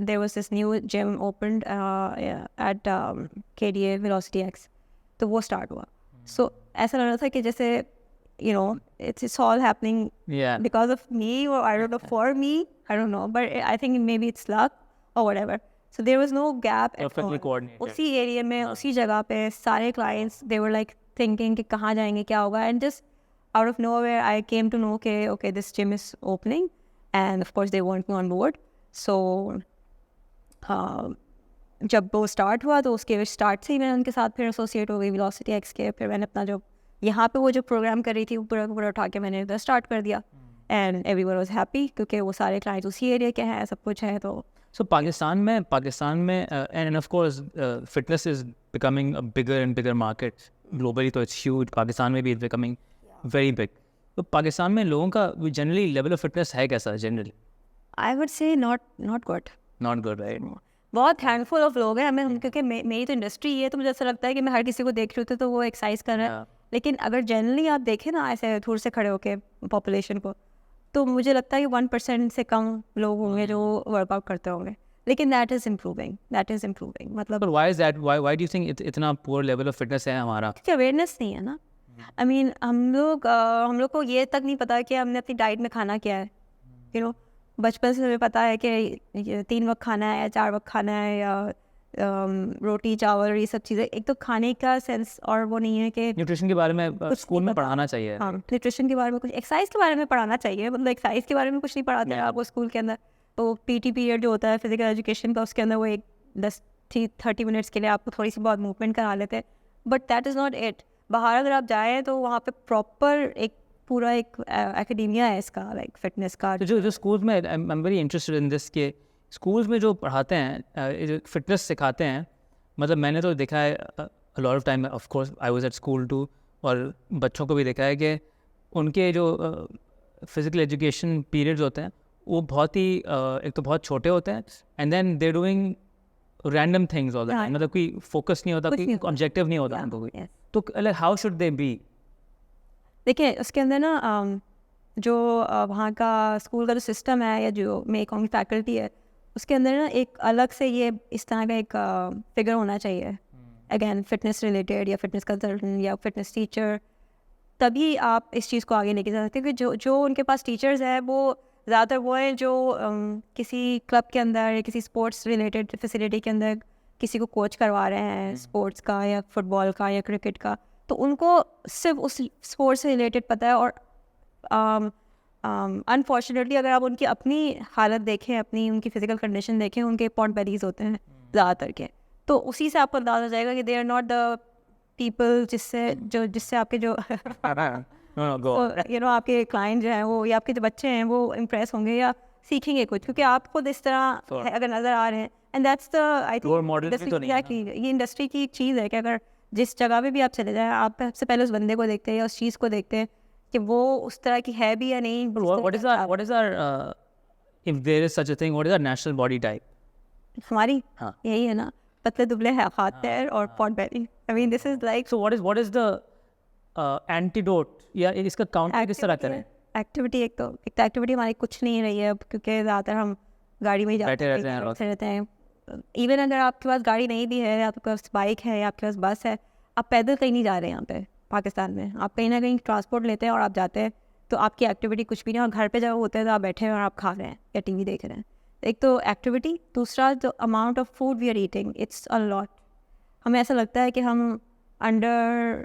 [SPEAKER 2] there was this new gym opened at KDA Velocity X, तो वो स्टार्ट हुआ. सो ऐसा लग रहा था कि जैसे it's all happening because of me, or I don't know, for me, I don't know, but I think maybe it's luck or whatever. So there was no gap at all. उसी area में उसी जगह पे सारे clients, they were like thinking कि कहाँ जाएंगे, क्या होगा, and just out of nowhere I came to know okay this gym is opening, and of course they want me on board. So जब वो स्टार्ट हुआ तो उसके स्टार्ट से ही मैं उनके साथ फिर एसोसिएट हो गई वेलोसिटी एक्स के. फिर मैंने अपना जो यहाँ पे वो जो प्रोग्राम कर रही थी वो पूरा उठा के मैंने उधर स्टार्ट कर दिया, एंड एवरीवन वाज हैप्पी क्योंकि वो सारे क्लाइंट्स उसी एरिया के हैं, सब कुछ है. तो
[SPEAKER 1] So पाकिस्तान में and of course fitness is becoming a bigger and bigger market globally, तो it's huge. पाकिस्तान में भी it's becoming very big. तो पाकिस्तान में लोगों का generally level of fitness है कैसा generally?
[SPEAKER 2] I would say not good.
[SPEAKER 1] Not good, right?
[SPEAKER 2] बहुत हैंडफुल ऑफ लोग हैं हमें, क्योंकि मेरी तो इंडस्ट्री है, तो मुझे ऐसा लगता है कि मैं हर किसी को देख रही होती तो वो एक्सरसाइज कर रहा है. लेकिन अगर जनरली आप देखें ना ऐसे दूर से खड़े होके पॉपुलेशन को, तो मुझे लगता है कि 1% से कम लोग होंगे जो वर्कआउट करते होंगे. लेकिन दैट इज़ इम्प्रूविंग. मतलब
[SPEAKER 1] why is that? Why do you think इतना poor level of fitness है हमारा?
[SPEAKER 2] क्योंकि अवेयरनेस नहीं है ना. आई मीन हम लोग को ये तक नहीं पता कि हमने अपनी डाइट में खाना क्या है. बचपन से हमें पता है कि 3 वक्त खाना है या 4 वक्त खाना है, या रोटी चावल, ये सब चीज़ें. एक तो खाने का सेंस और वो नहीं है कि
[SPEAKER 1] न्यूट्रिशन के बारे में स्कूल में पढ़ाना चाहिए.
[SPEAKER 2] हाँ, न्यूट्रिशन के बारे में कुछ, एक्सरसाइज के बारे में पढ़ाना चाहिए. मतलब एक्सरसाइज के बारे में कुछ नहीं पढ़ाते हैं आपको स्कूल के अंदर. तो PT पीरियड जो होता है फिजिकल एजुकेशन का, उसके अंदर वो 10-30 मिनट्स के लिए आपको थोड़ी सी बहुत मूवमेंट करा लेते हैं, but that is not it. बाहर अगर आप जाएँ तो वहाँ पे प्रॉपर पूरा एक एकेडेमिया है इसका, लाइक फिटनेस का.
[SPEAKER 1] जो स्कूल में I am very interested in this के स्कूल्स में जो पढ़ाते हैं जो फिटनेस सिखाते हैं, मतलब मैंने तो देखा है a lot of time, of course I was at school too, और बच्चों को भी देखा है कि उनके जो फिजिकल एजुकेशन पीरियड्स होते हैं वो बहुत ही एक तो बहुत छोटे होते हैं, and then they doing random things all the time. मतलब कोई फोकस नहीं होता, कोई ऑब्जेक्टिव नहीं होता उनको कोई. तो like how should they B?
[SPEAKER 2] देखिए उसके अंदर ना जो वहाँ का स्कूल का जो सिस्टम है, या जो मैं कहूँगी फैकल्टी है, उसके अंदर ना एक अलग से ये इस तरह का एक फिगर होना चाहिए, अगेन फिटनेस रिलेटेड, या फिटनेस कंसल्टेंट या फिटनेस टीचर. तभी आप इस चीज़ को आगे लेके जा सकते हैं. क्योंकि जो उनके पास टीचर्स हैं वो ज़्यादातर वो हैं जो किसी क्लब के अंदर या किसी स्पोर्ट्स रिलेटेड फैसिलिटी के अंदर किसी को कोच करवा रहे हैं, स्पोर्ट्स का या फुटबॉल का या क्रिकेट का, तो उनको सिर्फ उस स्पोर्ट्स से रिलेटेड पता है. और अनफॉर्चुनेटली अगर आप उनकी अपनी हालत देखें, उनकी फिजिकल कंडीशन देखें, उनके पॉट बेलीज होते हैं ज़्यादातर के, तो उसी से आपको अंदाज़ा हो जाएगा कि they are not the people जिससे आपके जो आपके क्लाइंट जो हैं वो, या आपके जो बच्चे हैं वो इम्प्रेस होंगे या सीखेंगे कुछ, क्योंकि आप खुद इस तरह अगर नज़र आ रहे हैं. And that's the I think ये इंडस्ट्री की एक चीज़ है कि अगर जिस जगह पे भी आप चले जाएं, आप सबसे पहले उस बंदे को देखते हैं या उस चीज़ को देखते हैं कि वो उस तरह की है भी या नहीं.
[SPEAKER 1] What is our if there is such a thing, what is our national body type?
[SPEAKER 2] हमारी यही है ना, पतले दुबले है, हाथ पैर और pot Bailey. I mean this is like,
[SPEAKER 1] so what is the antidote, या इसका काउंटर किस तरह करें?
[SPEAKER 2] एक्टिविटी. एक तो एक्टिविटी हमारी कुछ नहीं रही है अब, क्योंकि ज़्यादातर हम गाड़ी में ही
[SPEAKER 1] बैठे रहते हैं.
[SPEAKER 2] इवन अगर आपके पास गाड़ी नहीं भी है, आपके पास बाइक है या आपके पास बस है, आप पैदल कहीं नहीं जा रहे हैं. यहाँ पे पाकिस्तान में आप कहीं ना कहीं ट्रांसपोर्ट लेते हैं और आप जाते हैं, तो आपकी एक्टिविटी कुछ भी नहीं. और घर पे जब होते हैं तो आप बैठे हैं और आप खा रहे हैं या TV देख रहे हैं. एक तो एक्टिविटी, दूसरा जो amount of food we are eating, it's a lot. हमें ऐसा लगता है कि हम अंडर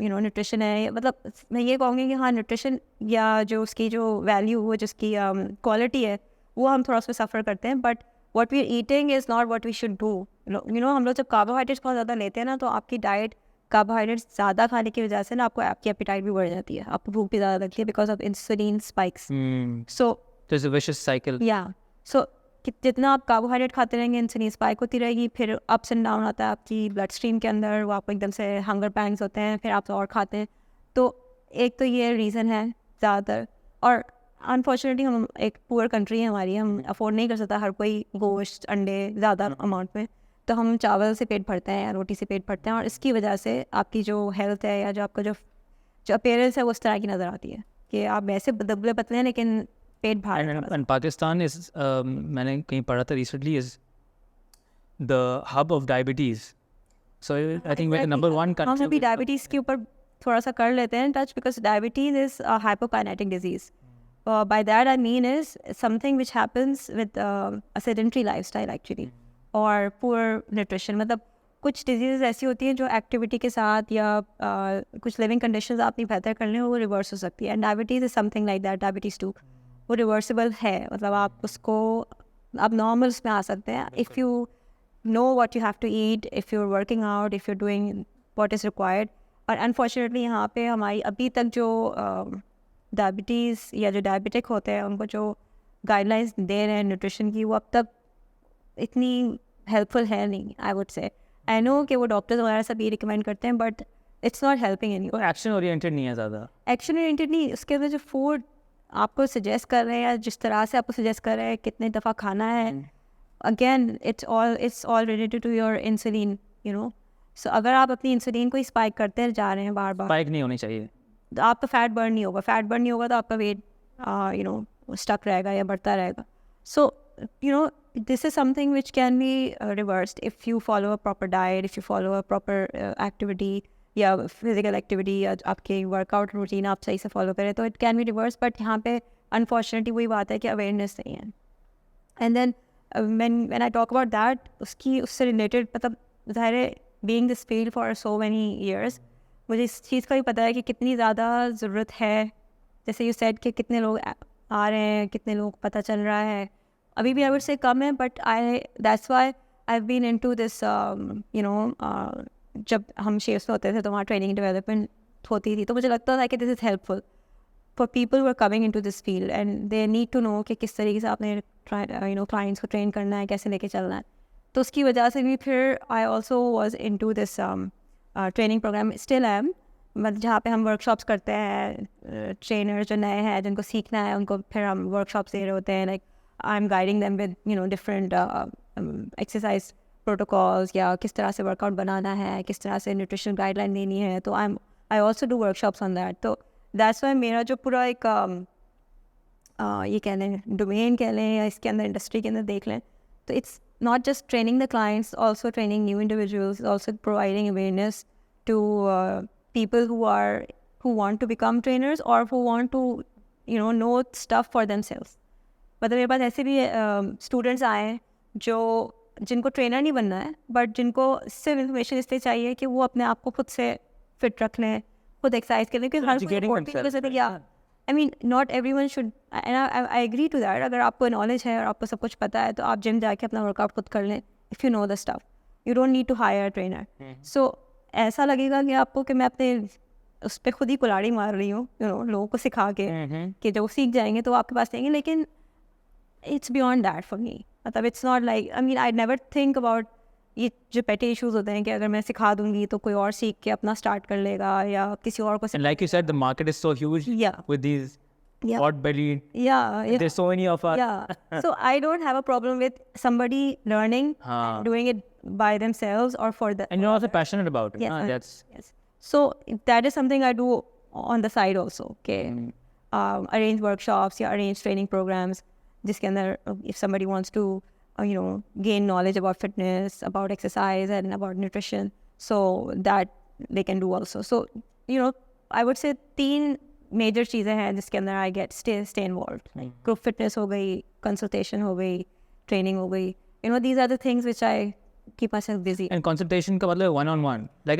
[SPEAKER 2] न्यूट्रिशन है, मतलब मैं ये कहूँगी कि हाँ न्यूट्रिशन या जो उसकी जो वैल्यू, वो जिसकी क्वालिटी है, वो हम थोड़ा सा सफ़र करते हैं, but what we are eating is not what we should do. हम लोग जब कार्बोहाइड्रेट्स बहुत ज़्यादा लेते हैं ना, तो आपकी डाइट कार्बोहाइड्रेट्स ज़्यादा खाने की वजह से ना आपकी एपेटाइट भी बढ़ जाती है, आपको भूख भी ज़्यादा लगती है because of insulin spikes. So
[SPEAKER 1] there's a vicious cycle.
[SPEAKER 2] सो जितना आप कार्बोहाइड्रेट खाते रहेंगे, इंसुलिन स्पाइक होती रहेगी, फिर अप्स एंड डाउन आता है आपकी ब्लड स्ट्रीम के अंदर, वो आपको एकदम से हंगर पैंग्स होते हैं, फिर आप और खाते हैं। तो एक तो ये रीज़न है ज़्यादातर, और अनफॉर्चुनेटली हम एक पुअर कंट्री है हमारी, हम अफोर्ड नहीं कर सकता हर कोई गोश्त अंडे ज़्यादा अमाउंट में, तो हम चावल से पेट भरते हैं या रोटी से पेट भरते हैं, और इसकी वजह से आपकी जो हेल्थ है या जो आपका जो अपीयरेंस है वो इस तरह की नज़र आती है कि आप वैसे दुबले पतले हैं लेकिन पेट भार है।
[SPEAKER 1] And Pakistan is, मैंने कहीं पढ़ा था recently, is the hub of diabetes. So I think we're the number one country.
[SPEAKER 2] हम अभी डायबिटीज़ के ऊपर थोड़ा सा कर लेते हैं touch, because diabetes is a hypokinetic disease. By that I mean is something which happens with a sedentary lifestyle actually, और poor nutrition. मतलब कुछ डिजीज़ ऐसी होती हैं जो एक्टिविटी के साथ या कुछ लिविंग कंडीशंस आपने बेहतर कर लें, वो रिवर्स हो सकती है, and diabetes is something like that. Diabetes 2 वो रिवर्सिबल है, मतलब आप उसको आप नॉर्मल्स में आ सकते हैं if you know what you have to eat, if you are working out, if you are doing what is required. और अनफॉर्चुनेटली यहाँ पे हमारी अभी तक जो डायबिटीज़ या जो डायबिटिक होते हैं उनको जो गाइडलाइंस दे रहे हैं न्यूट्रिशन की, वो अब तक इतनी हेल्पफुल है नहीं. आई वुड से आई नो कि वो डॉक्टर्स वगैरह सब ये रिकमेंड करते हैं, but it's not helping any.
[SPEAKER 1] Action oriented नहीं है ज़्यादा.
[SPEAKER 2] एक्शन ओरिएंटेड नहीं, उसके अंदर जो फूड आपको सजेस्ट कर रहे हैं या जिस तरह से आपको सजेस्ट कर रहे हैं कितने दफ़ा खाना है, again it's all related to your insulin, so अगर आप अपनी इंसुलिन को स्पाइक करते जा रहे हैं बार बार,
[SPEAKER 1] स्पाइक नहीं होनी चाहिए,
[SPEAKER 2] तो आपका फैट बर्न नहीं होगा. फैट बर्न नहीं होगा तो आपका वेट स्टक रहेगा या बढ़ता रहेगा. सो this is something which can be reversed if you follow a proper diet, if you follow a proper activity या फिजिकल एक्टिविटी या आपके वर्कआउट रूटीन आप सही से फॉलो करें, तो it can be reverse. But यहाँ पे अनफॉर्चुनेटली वही बात है कि अवेयरनेस नहीं है. And then when I talk about that, उससे रिलेटेड, मतलब ज़ाहिर है being this field for so many years, मुझे इस चीज़ का भी पता है कि कितनी ज़्यादा ज़रूरत है. जैसे यू सेड कि कितने लोग आ रहे हैं, कितने लोग पता चल रहा है, अभी भी आई वुड से कम है, but that's why I have been into this जब हम शेफ्स में होते थे तो वहाँ ट्रेनिंग डेवलपमेंट होती थी, तो मुझे लगता था कि this is helpful for people who are coming into this field and they need to know कि किस तरीके से आपने क्लाइंट्स को ट्रेन करना है, कैसे लेके चलना है. तो उसकी वजह से भी फिर I also was into this training programme, still I am, मतलब जहाँ पे हम वर्कशॉप्स करते हैं. ट्रेनर जो नए हैं जिनको सीखना है उनको फिर हम वर्कशॉप्स दे रहे होते हैं. Like I M guiding them with different exercise protocols, या किस तरह से वर्कआउट बनाना है, किस तरह से न्यूट्रिशन गाइडलाइन देनी है. तो I also do workshops on that. तो दैट्स वाई मेरा जो पूरा एक ये कह लें डोमेन कह लें या इसके अंदर इंडस्ट्री के अंदर देख लें, तो it's not just training the clients, also training new individuals, also providing awareness to people who want to become trainers or who want to know stuff for themselves. मतलब मेरे पास ऐसे भी स्टूडेंट्स आए हैं जिनको ट्रेनर नहीं बनना है, बट जिनको सिर्फ इन्फॉर्मेशन इसलिए चाहिए कि वो अपने आप को खुद से फिट रख लें, खुद एक्सरसाइज कर लें. क्योंकि I mean not everyone should, I agree to that. अगर आपको नॉलेज है और आपको सब कुछ पता है तो आप जिम जाके अपना वर्कआउट खुद कर लें. If you know the stuff, you don't need to hire a trainer. So ऐसा लगेगा कि आपको कि मैं अपने उस पर खुद ही कुल्हाड़ी मार रही हूँ, लोगों को सिखा के कि जब वो सीख जाएंगे तो वो आपके पास आएंगे. लेकिन it's beyond that for me. मतलब it's not like, I mean I never think about ये जो पेटी इश्यूज होते हैं कि अगर मैं सिखा दूंगी तो कोई और सीख के अपना स्टार्ट कर लेगा या किसी और को.
[SPEAKER 1] And like you said, the market is so huge.
[SPEAKER 2] Yeah.
[SPEAKER 1] With these pot-bellied.
[SPEAKER 2] Yeah.
[SPEAKER 1] There's so many of us.
[SPEAKER 2] Yeah. So I don't have a problem with somebody learning and doing it by themselves or for the.
[SPEAKER 1] And you're also passionate about it.
[SPEAKER 2] Yes. Yes. So that is something I do on the side also. Okay. Arrange workshops, arrange training programs. जिसके अंदर if somebody wants to gain knowledge about fitness, about exercise and about nutrition, so that they can do also. So I would say 3 major चीज़ें हैं जिसके अंदर I get stay involve. Group fitness हो गई, consultation हो गई, training हो गई. These are the things which I keep myself busy.
[SPEAKER 1] And consultation का मतलब 1-on-1, like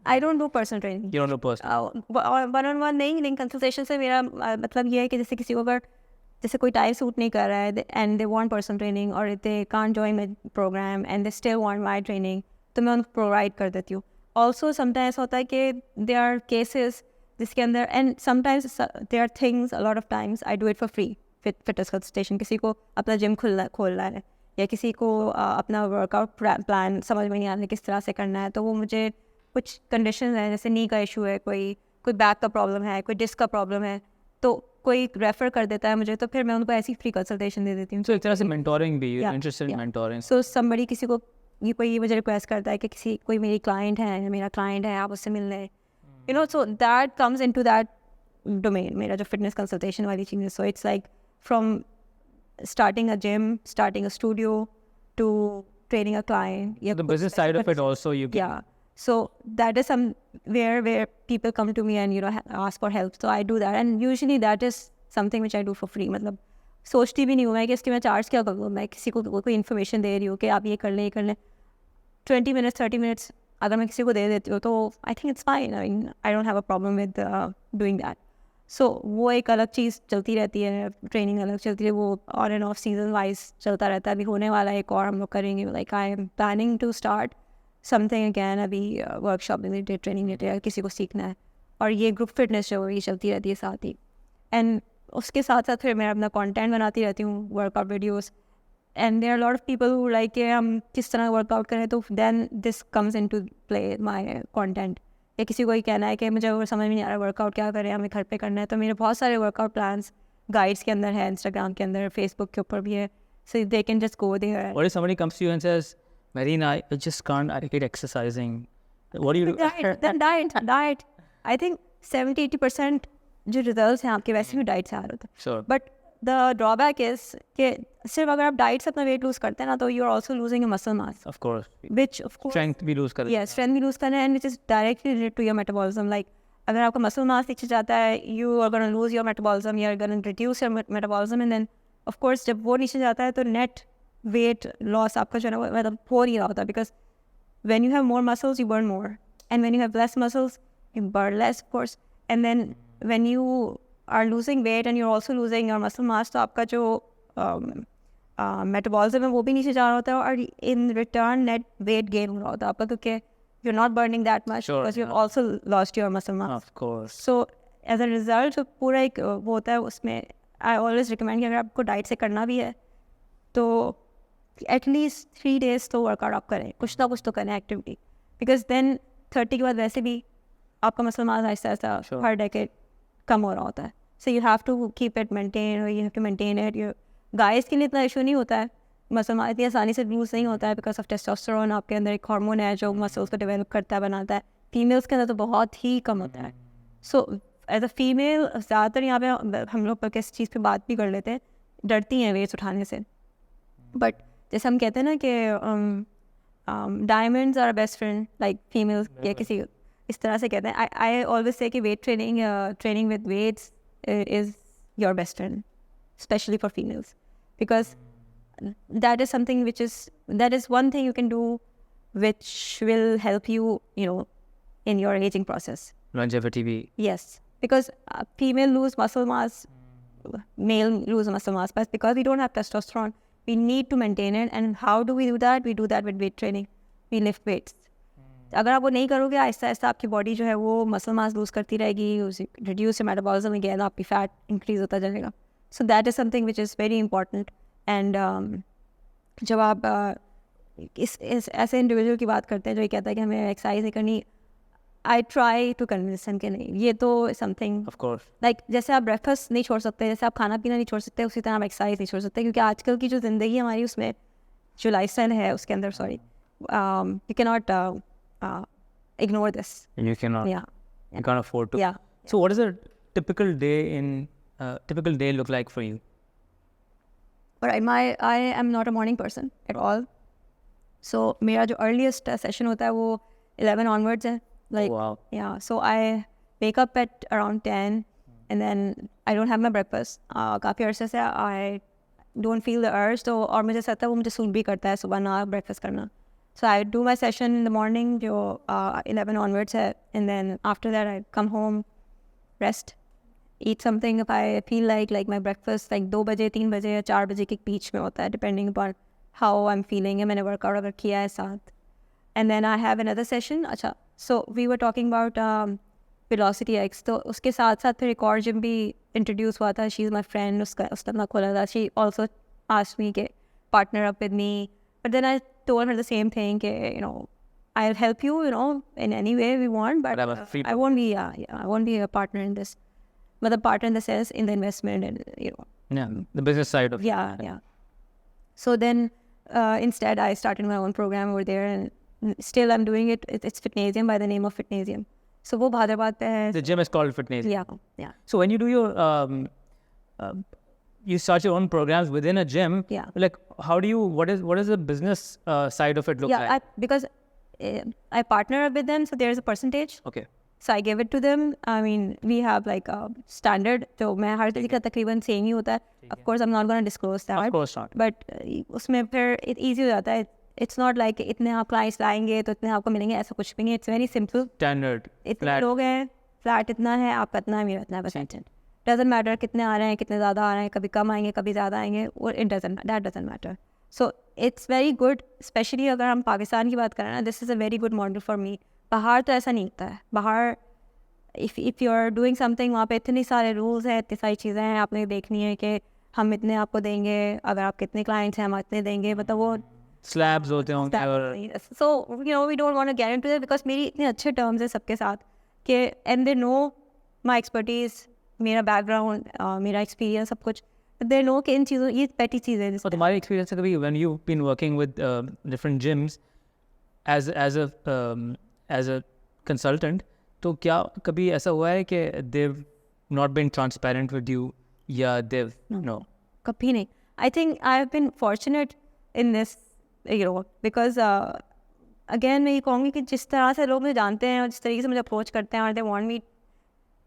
[SPEAKER 2] I don't do personal training.
[SPEAKER 1] You don't do personal.
[SPEAKER 2] One-on-one नहीं, लेकिन consultation से मेरा मतलब ये है कि जैसे किसी को अगर जैसे कोई टाइम सूट नहीं कर रहा है and they want personal training or they can't join my program and they still want my training, तो मैं उनको provide कर देती हूँ. Also sometimes होता है कि there are cases जिसके अंदर and sometimes there are things, a lot of times I do it for free. Fitness Consultation, किसी को अपना जिम खोलना है या किसी को अपना वर्कआउट प्लान समझ में नहीं आ रहा किस तरह से करना है, तो वो मुझे कुछ कंडीशन है, जैसे नी का इशू है, कोई बैक का प्रॉब्लम है, कोई डिस्क का प्रॉब्लम है, तो कोई रेफर कर देता है मुझे, तो फिर मैं उनको ऐसी फ्री कंसल्टेशन दे देती हूँ.
[SPEAKER 1] So एक तरह से mentoring भी, you're interested in mentoring.
[SPEAKER 2] So somebody किसी को ये मुझे रिक्वेस्ट करता है कि कोई मेरी क्लाइंट है, मेरा क्लाइंट है, आप उससे मिल लें, you know, so that comes into that domain, मेरा जो फिटनेस कंसल्टेशन वाली चीज़ है. So it's like from starting a gym, starting a studio, to training a client.
[SPEAKER 1] Yeah, the business side of it also you can.
[SPEAKER 2] Yeah. So that is where people come to me and, you know, ask for help. So I do that, and usually that is something which I do for free. मतलब सोचती भी नहीं हूँ मैं कि इसके मैं charge क्या करूँ. मैं किसी को कोई इन्फॉर्मेशन दे रही हूँ कि आप ये कर लें 20 minutes 30 minutes अगर मैं किसी को दे देती हूँ तो I think it's fine. I mean, I don't have a problem with doing that. So वो एक अलग चीज़ चलती रहती है, ट्रेनिंग अलग चलती है, वो on end off season wise चलता रहता है. अभी होने वाला है एक और हम लोग करेंगे. Like I am planning to start something again. अभी वर्कशॉप रिलेटेड, ट्रेनिंग रिलेटेड किसी को सीखना है, और ये ग्रुप फिटनेस जो ये चलती रहती है साथ ही. एंड उसके साथ साथ फिर मैं अपना कंटेंट बनाती रहती हूँ, workout videos. And there are lot of people who like कि हम किस तरह वर्कआउट करें, तो then this comes into play my content. या किसी को ही कहना है कि मुझे वो समझ में नहीं आ रहा वर्कआउट क्या करें, हमें घर पे करना है, तो मेरे बहुत सारे वर्कआउट प्लान्स गाइड्स के अंदर है, इंस्टाग्राम के अंदर, फेसबुक के ऊपर भी है. So they can just go there.
[SPEAKER 1] What if somebody comes to you and says, Mehreen, I just can't, I hate exercising. What do you do?
[SPEAKER 2] Diet. I think 70-80% जो रिजल्ट्स हैं आपके वैसे भी डाइट से आ रहे होते हैं.
[SPEAKER 1] Sure.
[SPEAKER 2] But the drawback is कि सिर्फ अगर आप डाइट से अपना वेट लूज करते हैं ना, तो you are also losing muscle mass,
[SPEAKER 1] Of course.
[SPEAKER 2] which of course
[SPEAKER 1] Strength भी lose कर
[SPEAKER 2] yeah, strength भी lose करना है, and which is directly related to your metabolism. Like अगर आपका मसल मास नीचे जाता है, you are going to lose your metabolism, you are going to reduce your metabolism, and then of course जब वो नीचे जाता है तो net weight loss आपका जो है ना वो मतलब हो नहीं रहा होता, because when you have more muscles you burn more, and when you have less muscles you burn less, of course. And then when you are losing weight and you're also losing your muscle mass, तो आपका जो metabolism है वो भी नीचे जा रहा होता है, और in return net weight gain हो रहा होता है आपका, क्योंकि you are not burning that much because you have also lost your muscle mass.
[SPEAKER 1] Of course.
[SPEAKER 2] So as a result पूरा एक वो होता है. उसमें आई ऑलवेज रिकमेंड कि अगर आपको डाइट से करना भी है तो एटलीस्ट 3 days तो वर्कआउट आप करें, कुछ ना कुछ तो करें एक्टिविटी, बिकॉज देन 30 के बाद वैसे भी आपका मसल मास आहिस्ता आहिस्ता हर डेकेड कम हो रहा होता है. So you have to keep it maintain, और you have to maintain it. Guys के लिए इतना इशू नहीं होता है, मसल मास इतनी आसानी से लूज नहीं होता है, बिकॉज ऑफ टेस्टोस्टेरोन आपके अंदर एक हार्मोन है जो मसल्स को डेवलप करता है, बनाता है. फीमेल्स के अंदर तो बहुत ही कम होता है. सो एज अ फीमेल ज़्यादातर यहाँ पे हम लोग किस चीज़ पे बात भी कर लेते हैं, डरती हैं वेट्स उठाने से. बट जैसे हम कहते हैं ना कि diamonds are best friend, like females या किसी इस तरह से कहते हैं. आई ऑलवेज से कि weight training with weights is your best friend, especially for females, because that is something that is one thing you can do which will help you, you know, in your aging process.
[SPEAKER 1] Longevity भी.
[SPEAKER 2] Yes, because female lose muscle mass, male lose muscle mass, but because we don't have testosterone, we need to maintain it. And how do we do that? We do that with weight training. We lift weights. अगर आप वो नहीं करोगे, आहिस्ता आहिस्ता आपकी body जो है वो muscle mass loose करती रहेगी, रिड्यूस मेटाबॉलिज्म अगेन, आपकी फैट इंक्रीज होता जाएगा. So that is something which is very important. And जब आप इस ऐसे इंडिविजुअल की बात करते हैं जो ये कहता है कि हमें एक्सरसाइज नहीं करनी, I try to convince him कि नहीं, ये तो समथिंग
[SPEAKER 1] Of course.
[SPEAKER 2] लाइक जैसे आप ब्रेकफास्ट नहीं छोड़ सकते, जैसे आप खाना पीना नहीं छोड़ सकते, उसी तरह आप एक्सरसाइज नहीं छोड़ सकते, क्योंकि आजकल की जो ज़िंदगी हमारी उसमें जो लाइफस्टाइल है उसके अंदर you can not ignore this.
[SPEAKER 1] You cannot.
[SPEAKER 2] Yeah.
[SPEAKER 1] You can't afford to.
[SPEAKER 2] Yeah.
[SPEAKER 1] So what does a typical day look like for you?
[SPEAKER 2] But I am not a morning person at all. So मेरा जो earliest session होता है वो 11 onwards है. Like,
[SPEAKER 1] wow.
[SPEAKER 2] Yeah. So I wake up at around 10 and then I don't have my breakfast. काफ़ी अरसे से I don't feel the urge. तो और मुझे ऐसा लगता है वो मुझे सूट भी करता है सुबह ना ब्रेकफास्ट करना. So I do my session in the morning, जो 11 onwards है, and then after that I come home, rest, eat something if I feel like my breakfast like 2 बजे 3 बजे या 4 बजे के बीच में होता है, depending upon how I'm feeling है, मैंने workout अगर किया है साथ. And then I have another session. अच्छा, so we were talking about Velocity X. तो उसके साथ साथ फिर एक और जिम भी इंट्रोड्यूस हुआ था. शी इज़ माई फ्रेंड, उसका अपना खोला था. शी ऑल्सो आस्क्ड मी के partner up with me, but then I told her the same thing के I'll help you, in any way we want, but I won't be, I won't be a partner in this. But the partner in the sense in the investment and
[SPEAKER 1] the business side of
[SPEAKER 2] yeah. So then instead I started my own program over there, and still I'm doing it. It's Fitnesium by the name of Fitnesium. So वो Hyderabad पे है.
[SPEAKER 1] The gym is called Fitnesium.
[SPEAKER 2] Yeah.
[SPEAKER 1] So when you do your you start your own programs within a gym.
[SPEAKER 2] Yeah.
[SPEAKER 1] Like how do you what is the business side of it look like?
[SPEAKER 2] Because I partner up with them, so there's a percentage.
[SPEAKER 1] Okay.
[SPEAKER 2] So I give it to them. I mean, we have like a standard. तो मैं हर किसी का तकरीबन same ही होता है. Of course, I'm not going to disclose that.
[SPEAKER 1] Of course not.
[SPEAKER 2] But उसमें फिर easy हो जाता है. It's not like इतने आप clients लाएंगे तो इतने आपको मिलेंगे, ऐसा कुछ भी नहीं. It's very simple.
[SPEAKER 1] Standard.
[SPEAKER 2] इतने लोग हैं, flat इतना है, आपका इतना है, मेरा इतना है, बस. Doesn't matter कितने आ रहे हैं, कितने ज़्यादा आ रहे हैं, कभी कम आएंगे, कभी ज़्यादा आएंगे. That doesn't matter. So it's very good, especially अगर हम पाकिस्तान की बात करें ना, this is a very good model for me. बाहर तो ऐसा नहीं होता है. बाहर if you're doing something, वहाँ पे इतने सारे rules हैं, इतनी सारी चीज़ें हैं, आपने देखनी है कि हम इतने आपको देंगे, अगर आप कितने clients हैं हम इतने देंगे, मतलब वो
[SPEAKER 1] slabs होते होंगे.
[SPEAKER 2] So we don't want to get into that because मेरी इतने अच्छे terms हैं सबके साथ कि and they know my expertise, मेरा background, मेरा experience, सब कुछ. They know कि इन चीज़ों ये petty चीज़ें हैं.
[SPEAKER 1] और तुम्हारी experience है कभी when you've been working with different gyms as a consultant, तो क्या कभी ऐसा हुआ है कि they've not been transparent with you या they've no?
[SPEAKER 2] कभी नहीं. I think I've been fortunate in this, because again मैं ये कहूँगी कि जिस तरह से लोग मुझे जानते हैं और जिस तरीके से मुझे अप्रोच करते हैं और they want me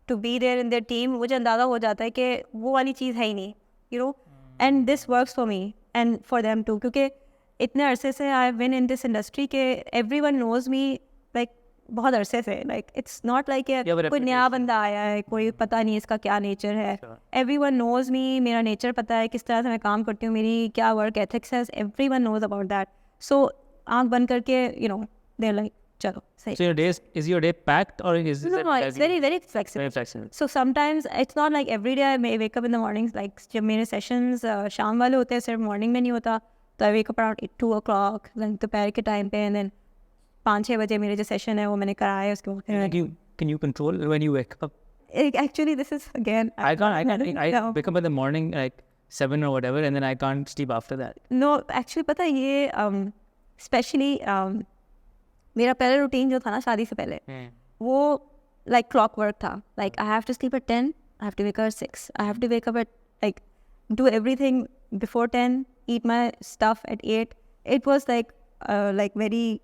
[SPEAKER 2] to be there in their team, मुझे अंदाज़ा हो जाता है कि वो वाली चीज़ है ही नहीं, and this works for me and for them too, क्योंकि इतने अरसे से I've been in this industry कि everyone knows me like बहुत अरसे से, like it's not like कोई नया बंदा आया है, कोई पता नहीं इसका क्या नेचर है. Everyone knows me, मेरा नेचर पता है, किस तरह से मैं काम करती हूँ, मेरी क्या वर्क एथिक्स है, everyone knows about that. So आँख बंद करके they're like चलो सही.
[SPEAKER 1] So is your day packed or is it
[SPEAKER 2] it's very very flexible.
[SPEAKER 1] Very flexible.
[SPEAKER 2] So sometimes it's not like every day I may wake up in the mornings, like जब मेरे sessions शाम वाले होते हैं, सिर्फ morning में नहीं होता, तो I wake up around 2 o'clock दोपहर के time पे, and then 5-6 बजे मेरे जो session है वो मैंने कराया, उसके बाद
[SPEAKER 1] Can you control when you wake up?
[SPEAKER 2] Actually this is again
[SPEAKER 1] I wake up in the morning like 7 or whatever, and then I can't sleep after that.
[SPEAKER 2] No, actually पता है ये especially मेरा पहला रूटीन जो था ना शादी से पहले, वो like clockwork था. Like I have to sleep at 10, I have to wake up at 6, I have to wake up at like do everything before 10, eat my stuff at 8. It was like very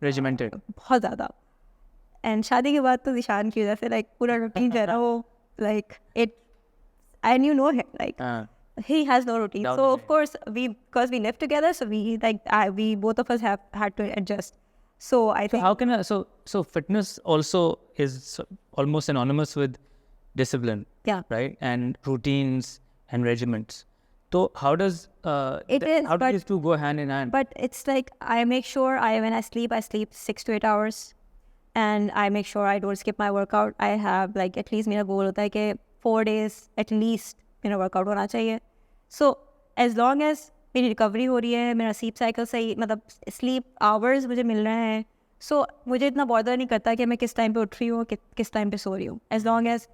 [SPEAKER 1] regimented,
[SPEAKER 2] बहुत ज़्यादा. And शादी के बाद तो निशान की वजह से like पूरा रूटीन जो है ना वो like it, and him like he has no routine. So of course because we live together, so we both of us have had to adjust. So I think
[SPEAKER 1] how can so fitness also is almost synonymous with discipline, right, and routines and regiments. So how does how do these two go hand in hand?
[SPEAKER 2] But it's like I make sure when I sleep 6 to 8 hours, and I make sure I don't skip my workout. I have like at least मेरा goal होता है कि 4 days at least मेरा workout होना चाहिए. So as long as मेरी recovery हो रही है, मेरा स्लीप साइकिल सही, मतलब स्लीप आवर्स मुझे मिल रहे हैं, सो मुझे इतना बॉदर नहीं करता कि मैं किस टाइम पे उठ रही हूँ, किस टाइम पे सो रही हूँ. एज लॉन्ग एज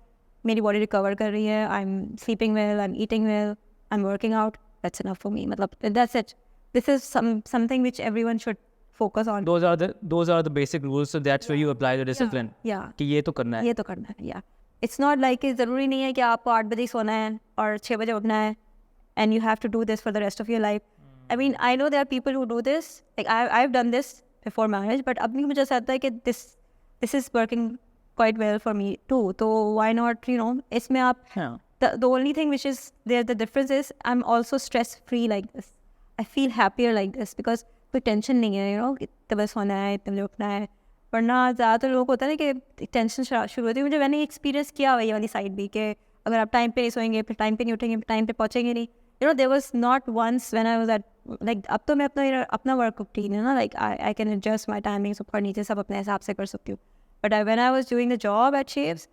[SPEAKER 2] मेरी बॉडी रिकवर कर रही है, I am sleeping well, I am eating well, I am working out, that's enough for me. मतलब that's it. This is something which everyone should focus on.
[SPEAKER 1] Those are the basic rules, so that's where you apply the discipline. कि ये तो करना है.
[SPEAKER 2] Yeah. It's not like कि ज़रूरी नहीं है कि आपको 8 बजे सोना है और 6 बजे उठना है, and you have to do this for the rest of your life. I mean, I know there are people who do this. Like I've done this before marriage, but अभी मुझे ऐसा लगता है कि this is working quite well for me too. So why not, इसमें आप the only thing which is there, the difference is I'm also stress free like this. I feel happier like this because कोई tension नहीं है, इतने बस सोना है, इतने बजे उठना है. वरना ज़्यादातर लोग होता है ना कि टेंशन शुरू होती है. मुझे मैंने एक्सपीरियंस किया वही वाली साइड भी, कि अगर आप टाइम पे नहीं सोएंगे, फिर टाइम पे नहीं उठेंगे, फिर टाइम पे पहुँचेंगे नहीं. There was not once when I was at, like अब तो मैं अपना वर्क रूटीन है ना, like I can adjust my timings, ऊपर नीचे सब अपने हिसाब से कर सकती हूँ. But when I was doing the job at Shaves,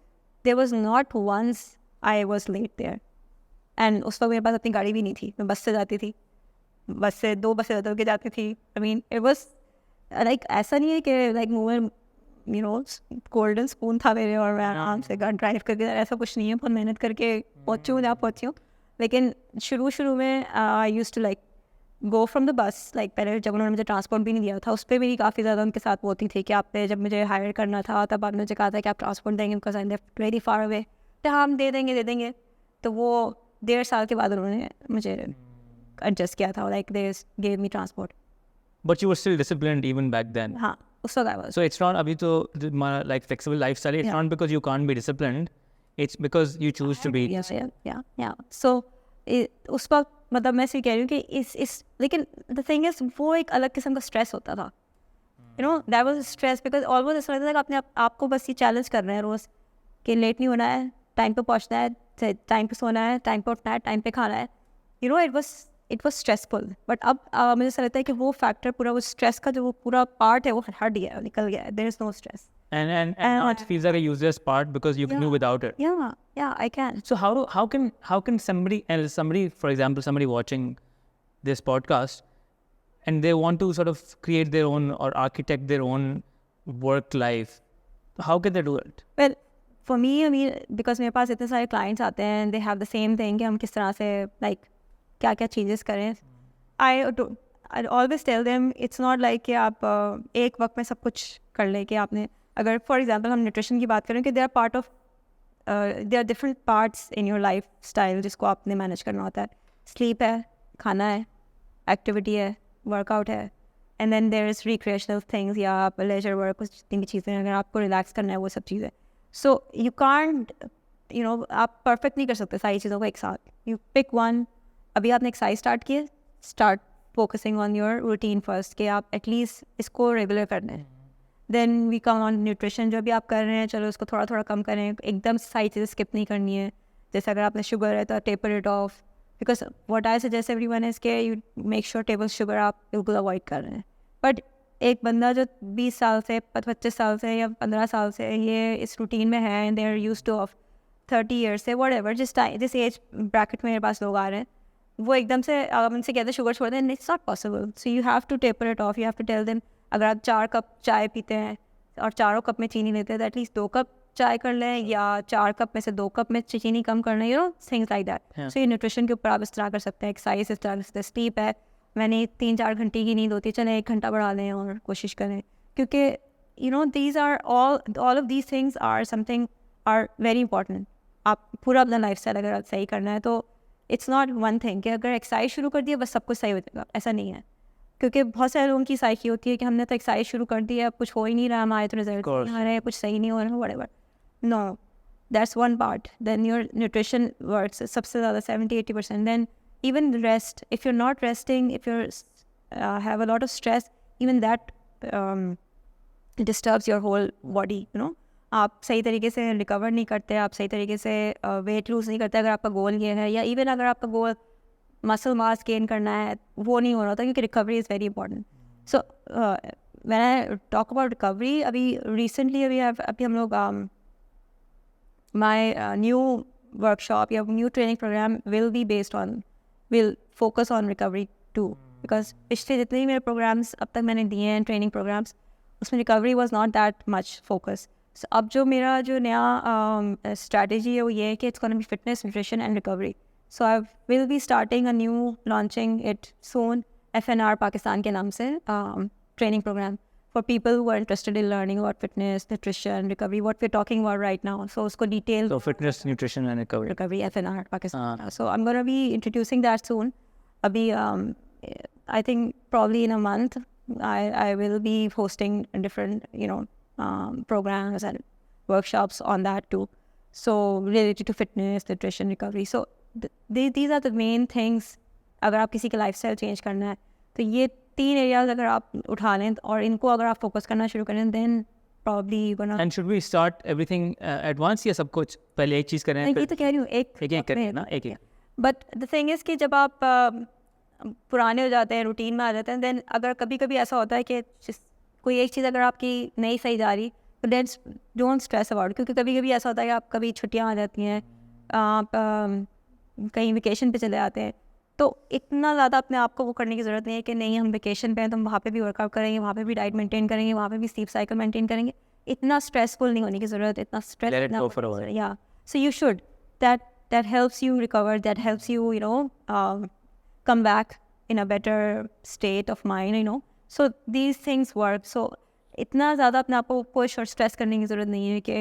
[SPEAKER 2] there was not once I was late there. And उस वक्त मेरे पास अपनी गाड़ी भी नहीं थी, मैं बस से जाती थी, बस से 2 बसें बदल के जाती थी. I mean it was like ऐसा नहीं है कि लाइक मुँह में गोल्डन स्पून था मेरे और मैं आराम से गाड़ी ड्राइव करके, ऐसा कुछ नहीं है. बहुत मेहनत करके पहुँची हूँ जहाँ पहुँची हूँ. लेकिन शुरू में I used to like go from the bus. Like पहले जब उन्होंने मुझे ट्रांसपोर्ट भी नहीं दिया था, उस पर मेरी काफ़ी ज़्यादा उनके साथ होती थी कि आपने जब मुझे हायर करना था तब आपने मुझे कहा था कि आप ट्रांसपोर्ट देंगे, because I live very far away. तो हाँ, हम दे देंगे. तो वो 1.5 साल के बाद उन्होंने मुझे एडजस्ट किया था, like they gave me transport.
[SPEAKER 1] But you were still disciplined even back then.
[SPEAKER 2] हाँ, उस वक्त I was.
[SPEAKER 1] So it's not अभी तो like flexible lifestyle. It's not because you can't be disciplined. It's because you choose to be.
[SPEAKER 2] Yeah. So उस वक्त मतलब मैं सिर्फ कह रही हूँ कि इस लेकिन द थिंग इज वो एक अलग किस्म का स्ट्रेस होता था. That was stress because almost ऐसा लगता था कि अपने आपको बस ये चैलेंज कर रहे हैं रोज़ कि लेट नहीं होना है, टाइम पे पहुँचना है, टाइम पे सोना है, टाइम पे उठना है, टाइम पे खाना है. It was stressful. बट अब मुझे ऐसा लगता है कि वो फैक्टर पूरा, वो स्ट्रेस का जो वो पूरा पार्ट है वो हट गया, निकल गया. There is no stress.
[SPEAKER 1] And now it feels like a useless part because you can do without it.
[SPEAKER 2] Yeah, I can.
[SPEAKER 1] So how can somebody, for example, somebody watching this podcast and they want to sort of create their own or architect their own work life, how can they do it?
[SPEAKER 2] Well, for me, I mean, because मेरे पास इतने सारे clients आते हैं, they have the same thing कि हम किस तरह से like क्या changes करें. I always tell them it's not like कि आप एक वक्त में सब कुछ कर लें. कि आपने अगर फॉर एग्जांपल हम न्यूट्रिशन की बात करें कि there are different parts in your lifestyle जिसको आपने मैनेज करना होता है. स्लीप है, खाना है, एक्टिविटी है, वर्कआउट है, and then there is recreational things या आप लेजर वर्क, कुछ जितनी भी चीज़ें अगर आपको रिलैक्स करना है वो सब चीज़ें. सो यू कांट आप परफेक्ट नहीं कर सकते सारी चीज़ों को एक साथ. You pick one. अभी आपने एक्सरसाइज स्टार्ट किए, start focusing on your routine first कि आप एटलीस्ट इसको रेगुलर करना है. Then we come on nutrition. जो भी आप कर रहे हैं चलो उसको थोड़ा थोड़ा कम करें, एकदम सारी चीज़ें स्किप नहीं करनी है. जैसे अगर आपने शुगर है तो taper it off, because what I suggest everyone is के you make sure table sugar आप बिल्कुल अवॉइड कर रहे हैं. बट एक बंदा जो 20 साल से 25 साल से या 15 साल से ये इस रूटीन में है and they are used to of 30 years से वट एवर जिस एज ब्रैकेट में मेरे पास लोग आ रहे हैं, वो एकदम से उनसे कहते हैं शुगर छोड़ दें, it's not possible. So you have to taper it off. You have to tell them अगर आप 4 कप चाय पीते हैं और 4 कप में चीनी लेते हैं तो एटलीस्ट 2 कप चाय कर लें, या 4 कप में से 2 कप में चीनी कम कर लें. Things like that. सो ये न्यूट्रिशन के ऊपर आप इस तरह कर सकते हैं. एक्सरसाइज इस तरह से. स्लीप है, मैंने 3-4 घंटे की नींद होती है, चलें 1 घंटा बढ़ा लें और कोशिश करें. क्योंकि these are all of these things are something are very important. आप पूरा अपना लाइफ स्टाइल अगर सही करना है तो इट्स नॉट वन थिंग कि अगर एक्सरसाइज शुरू कर दिया बस सब कुछ सही हो जाएगा. ऐसा नहीं है. क्योंकि बहुत सारे लोगों की साइकी होती है कि हमने तो एक्सरसाइज शुरू कर दी है, अब कुछ हो ही नहीं रहा, हमारे तो रिजल्ट नहीं आ रहे हैं, कुछ सही नहीं हो रहा, whatever. No, that's one part. Then your nutrition works सबसे ज़्यादा 70-80%. Then even rest. If you're not resting, if you have a lot of stress, even that disturbs your whole body. आप सही तरीके से रिकवर नहीं करते, आप सही तरीके से वेट लूज नहीं करते. अगर आपका गोल ये है, या इवन अगर आपका गोल मसल मास गेन करना है, वो नहीं हो रहा था, क्योंकि recovery is very important. So when I talk about recovery, अभी रिसेंटली अभी हम लोग माई न्यू वर्कशॉप या new training programme will focus on recovery too, because पिछले जितने भी मेरे programs अब तक मैंने दिए हैं training programs, उसमें recovery was not that much focus. So अब जो मेरा जो नया strategy है वो ये है कि it's going to be fitness, nutrition and recovery. So I will be starting a new, launching it soon, FNR Pakistan के नाम से training program for people who are interested in learning about fitness, nutrition, recovery, what we're talking about right now. So उसको detail.
[SPEAKER 1] So fitness, nutrition and recovery.
[SPEAKER 2] Recovery, FNR, Pakistan. So I'm going to be introducing that soon. Abhi, I think probably in a month, I will be hosting different, programs and workshops on that too. So related to fitness, nutrition, recovery. So these are the main things. अगर आप किसी का lifestyle change करना है, तो ये 3 areas अगर आप उठा लें और इनको अगर आप फोकस करना शुरू करें then probably you're gonna.
[SPEAKER 1] And should we start everything at once या सब कुछ पहले एक चीज़ करें?
[SPEAKER 2] ये तो कह रही हूँ
[SPEAKER 1] एक करें ना, एक
[SPEAKER 2] बट द थिंग इज़ कि जब आप पुराने हो जाते हैं, रूटीन में आ जाते हैं, देन अगर कभी कभी ऐसा होता है कि कोई एक चीज़ अगर आपकी नहीं सही जा रही तो देन डोंट स्ट्रेस अबाउट, क्योंकि कभी कभी ऐसा होता है कि आप कभी छुट्टियाँ आ जाती हैं, आप कहीं वेकेशन पे चले आते हैं, तो इतना ज़्यादा अपने आप को वो करने की ज़रूरत नहीं है कि नहीं हम वेकेशन पे हैं तो हम वहाँ पे भी वर्कआउट करेंगे, वहाँ पे भी डाइट मेंटेन करेंगे, वहाँ पे भी स्लीप साइकिल मेंटेन करेंगे. इतना स्ट्रेसफुल नहीं होने की ज़रूरत, इतना स्ट्रेस या so you should that helps you recover, that helps you, you know, come back in a better state of mind, you know. So these things work. So इतना ज़्यादा अपने आप को पुश और स्ट्रेस करने की ज़रूरत नहीं है कि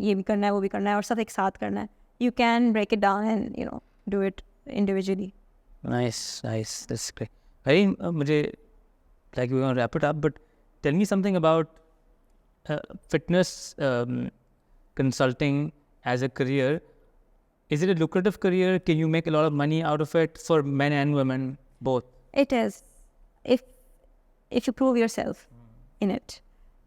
[SPEAKER 2] ये भी करना है वो भी करना है और सब एक साथ करना है. You can break it down and, you know, do it individually.
[SPEAKER 1] Nice, that's great. Mehreen, मुझे like we're gonna wrap it up, but tell me something about fitness consulting as a career. Is it a lucrative career? Can you make a lot of money out of it for men and women both?
[SPEAKER 2] It is, if you prove yourself in it.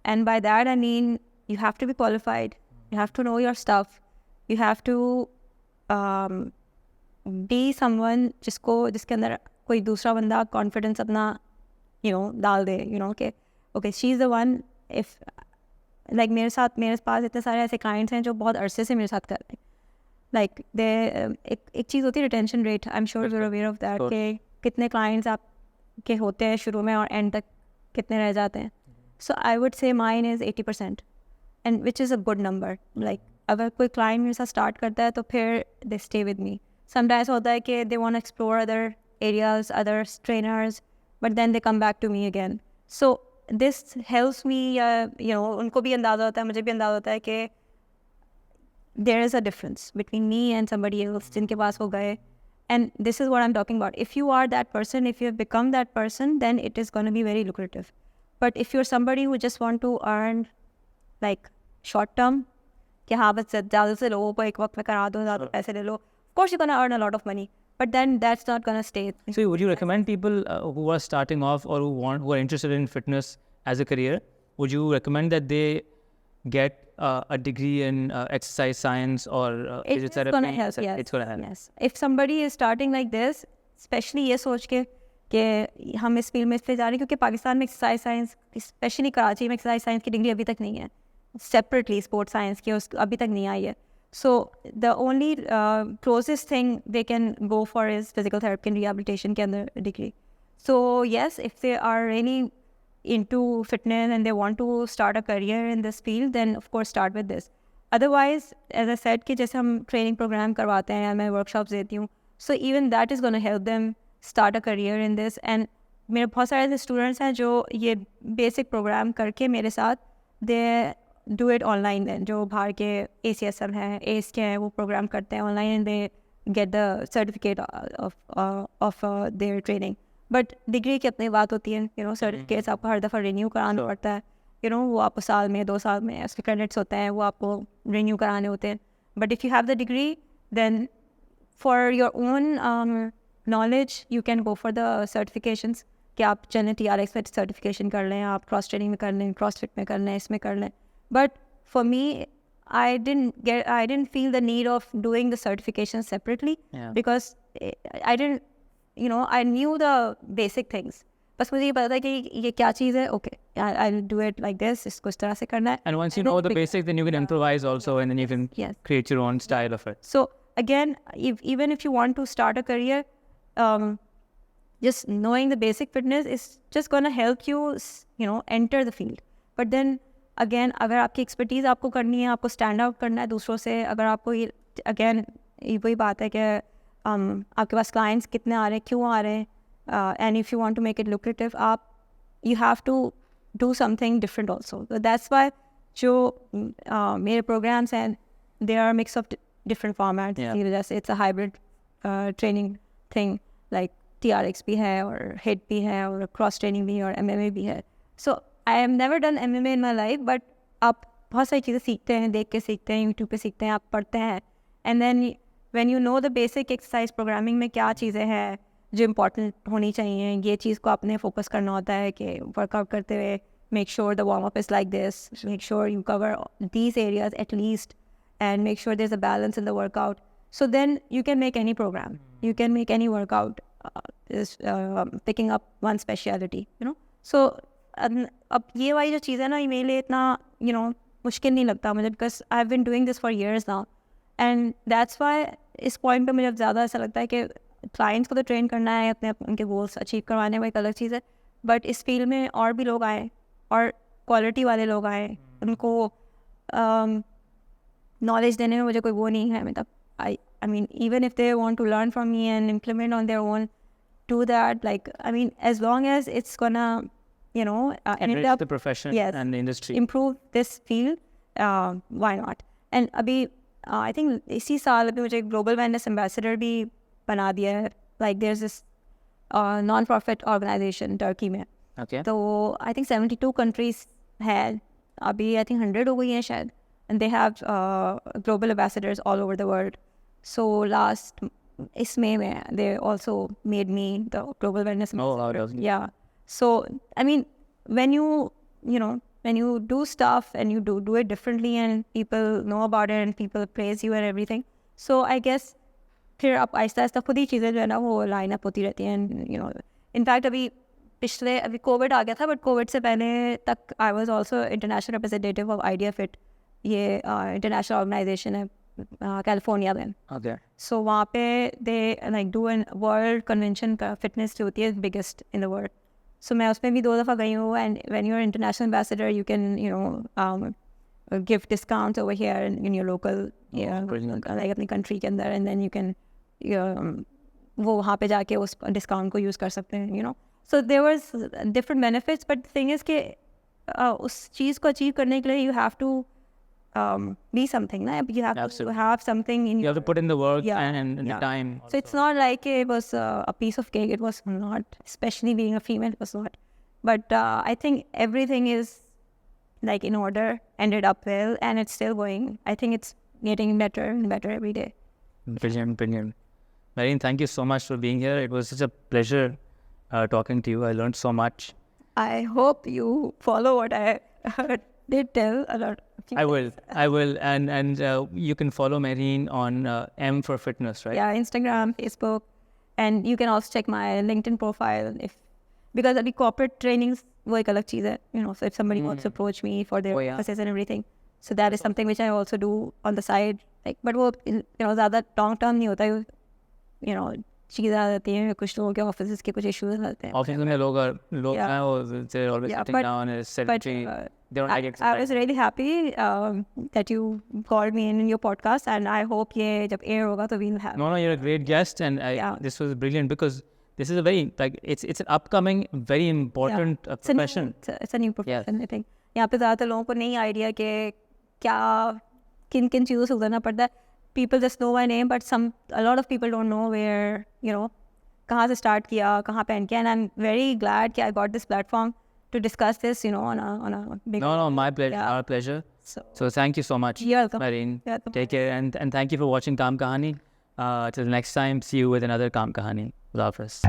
[SPEAKER 2] And by that I mean you have to be qualified, you have to know your stuff, you have to be someone जिसके अंदर कोई दूसरा बंदा confidence अपना you know डाल दे, you know, okay she's the one. If like मेरे पास इतने सारे ऐसे clients हैं जो बहुत अरसे से मेरे साथ कर रहे हैं. Like एक चीज़ होती है retention rate, I am sure you are aware of that, कि कितने क्लाइंट्स आपके होते हैं शुरू में और एंड तक कितने रह जाते हैं. So I would say mine is 80%, and which is a good number. Like अगर कोई क्लाइंट मेरे साथ स्टार्ट करता है तो फिर they stay with me. Sometimes होता है कि they want to explore other areas, other trainers, but then they come back to me again. So this helps me, you know, उनको भी अंदाज़ा होता है, मुझे भी अंदाज़ा होता है कि there is a difference between me and somebody else जिनके पास वो गए. And this is what I'm talking about. If you are that person, if you have become that person, then it is going to be very lucrative. But if you're somebody who just want to earn like short term, कि हाँ बस ज़्यादा से लोगों को एक वक्त में करा दो, ज़्यादा पैसे ले लो, of course you're going to earn a lot of money, but then that's not going to stay.
[SPEAKER 1] So would you recommend people who are starting off or who are interested in fitness as a career, would you recommend that they get a degree in exercise science or physiotherapy?
[SPEAKER 2] Gonna help, yes.
[SPEAKER 1] It's going to help.
[SPEAKER 2] Yes. If somebody is starting like this, especially ये सोच के कि हम इस field में इसलिए जा रहे हैं क्योंकि पाकिस्तान में एक्सरसाइज साइंस, स्पेशली कराची में एक्सरसाइज साइंस की डिग्री अभी तक नहीं है. सेपरेटली स्पोर्ट्स साइंस की अभी तक नहीं आई है. So the only closest thing they can go for is physical therapy and rehabilitation के अंदर degree. So yes, if they are really into fitness and they want to start a career in this field, then of course start with this. Otherwise, as I said कि जैसे हम training program करवाते हैं या मैं workshops देती हूँ, so even that is going to help them start a career in this. And मेरे बहुत सारे ऐसे students हैं जो ये basic program करके मेरे साथ they do it online then, जो बाहर के ACSM हैं, ACE के हैं, वो program करते हैं online and they get the certificate of their training. But degree की अपनी बात होती है, यू नो, सर्टिफिकेट्स आपको हर दफ़ा रिन्यू कराना पड़ता है, यू नो, वो आपको साल में 2 साल में उसके क्रेडिट्स होते हैं, वो आपको रिन्यू कराने होते हैं. But if you have the degree then for your own knowledge you can go for the certifications, कि आप चलें TRX में सर्टिफिकेशन कर लें, आप क्रॉस ट्रेनिंग में कर लें, क्रॉसफिट में कर लें, इसमें कर लें. But for me I didn't feel the need of doing the certification separately, because I didn't, you know, I knew the basic things. बस मुझे ये पता था कि ये क्या चीज़ है. Okay, I'll do it like this, इसको इस तरह से करना है.
[SPEAKER 1] And once you know the basics, then you can improvise also, and then you can create your own style of it.
[SPEAKER 2] So again, even if you want to start a career, just knowing the basic fitness is just going to help you, you know, enter the field. But then again, अगर आपकी expertise आपको करनी है, आपको stand out करना है दूसरों से, अगर आपको ये again वही बात है कि आपके पास क्लाइंट्स कितने आ रहे हैं, क्यों आ रहे हैं, and if you want to make it lucrative, आप you have to do something different also. That's why जो मेरे प्रोग्राम्स हैं they are mix of different formats. जैसे it's a hybrid training thing, like TRX भी है और HIIT भी है और क्रॉस ट्रेनिंग भी है और MMA भी है. So I have never done MMA in my life, but आप बहुत सारी चीज़ें सीखते हैं, देख के सीखते हैं, यूट्यूब पे सीखते हैं, आप पढ़ते हैं, and then when you know the basic exercise programming में क्या चीज़ें हैं, जो इम्पोर्टेंट होनी चाहिए, ये चीज़ को आपने फोकस करना होता है कि वर्कआउट करते हुए make sure the warm-up is like this, make sure you cover these areas at least, and make sure there's a balance in the workout. So then you can make any program, you can make any workout, picking up one speciality, you know. So अब ये वाली जो चीज़ है ना, ये मेरे लिए इतना you know मुश्किल नहीं लगता मुझे, because I've been doing this for years now, and that's why इस पॉइंट पे मुझे ज़्यादा ऐसा लगता है कि क्लाइंट्स को तो ट्रेन करना है, अपने उनके गोल्स अचीव करवाने, वो एक अलग चीज़ है, बट इस फील्ड में और भी लोग आए और क्वालिटी वाले लोग आए, उनको नॉलेज देने में मुझे कोई वो नहीं है, मतलब I mean even if they want to learn from me and implement on their own, do that, like I mean as long as it's gonna you know
[SPEAKER 1] enrich
[SPEAKER 2] end up
[SPEAKER 1] the profession and the industry,
[SPEAKER 2] improve this field, why not. And अभी I think इसी साल अभी मुझे global wellness ambassador भी बना दिया है, like there's this non-profit organization Turkey में,
[SPEAKER 1] okay,
[SPEAKER 2] तो I think 72 countries है, अभी I think 100 हो गई हैं शायद, and they have global ambassadors all over the world. So last इस May में they also made me the global wellness ambassador. Yeah, so I mean when you do stuff and you do it differently and people know about it and people praise you and everything, so I guess फिर आप आहिस्ता आहिस्ता खुद ही चीज़ें जो है ना वो line up होती रहती हैं, you know. इनफैक्ट अभी कोविड आ गया था, बट कोविड से पहले तक I was also international representative of Idea Fit, ये इंटरनेशनल ऑर्गेनाइजेशन है कैलिफोर्निया में.
[SPEAKER 1] okay,
[SPEAKER 2] सो वहाँ पे they like do an world convention का फिटनेस जो होती है biggest in the world. So मैं उसमें भी 2 दफ़ा गई हूँ, and when you are international ambassador you can give discounts over here in your local like अपनी country के अंदर, and then you can वो वहाँ पे जाके उस डिस्काउंट को यूज़ कर सकते हैं, you know. So there was different benefits, but the thing is कि उस चीज़ को अचीव करने के लिए you have to be something, ना, you have to have something in,
[SPEAKER 1] you have to put in the work and
[SPEAKER 2] yeah.
[SPEAKER 1] the time
[SPEAKER 2] So it's not like it was a piece of cake, it was not, especially being a female, it was not. But I think everything is like in order, ended up well, and it's still going. I think it's getting better and better every day.
[SPEAKER 1] Brilliant. Mehreen, thank you so much for being here. It was such a pleasure talking to you. I learned so much.
[SPEAKER 2] I hope you follow what I did tell a lot.
[SPEAKER 1] I will, and you can follow Mehreen on M for Fitness, right?
[SPEAKER 2] Yeah, Instagram, Facebook, and you can also check my LinkedIn profile because अभी corporate trainings वो एक अलग चीज़ है, you know. So if somebody wants to approach me for their purposes and everything, so that is something which I also do on the side, like, but वो you know ज़्यादा long term नहीं होता, you know, चीज़ें आ जाती हैं, कुछ लोगों के ऑफिस के कुछ इश्यूज आते हैं.
[SPEAKER 1] ऑफिस में लोग हैं वो they're always sitting down and sedentary. They don't like exercise.
[SPEAKER 2] I was really happy that you called me in your podcast, and I hope ये जब air होगा तो we'll have.
[SPEAKER 1] No, you're a great guest, and this was brilliant because this is a very it's an upcoming very important profession.
[SPEAKER 2] It's a new profession, I think. यहाँ पे ज़्यादातर लोगों को नहीं आइडिया कि क्या किन चीज़ों से गुजरना पड़ता है. People just know my name, but a lot of people don't know where, you know, कहाँ से start किया, कहाँ पे end किया, and I'm very glad कि I got this platform to discuss this, you know, on a big.
[SPEAKER 1] No, my pleasure, our pleasure. So thank you so much,
[SPEAKER 2] You're welcome.
[SPEAKER 1] Mehreen. Take care, and thank you for watching Kaam Kahani. Till next time, see you with another Kaam Kahani. Love us.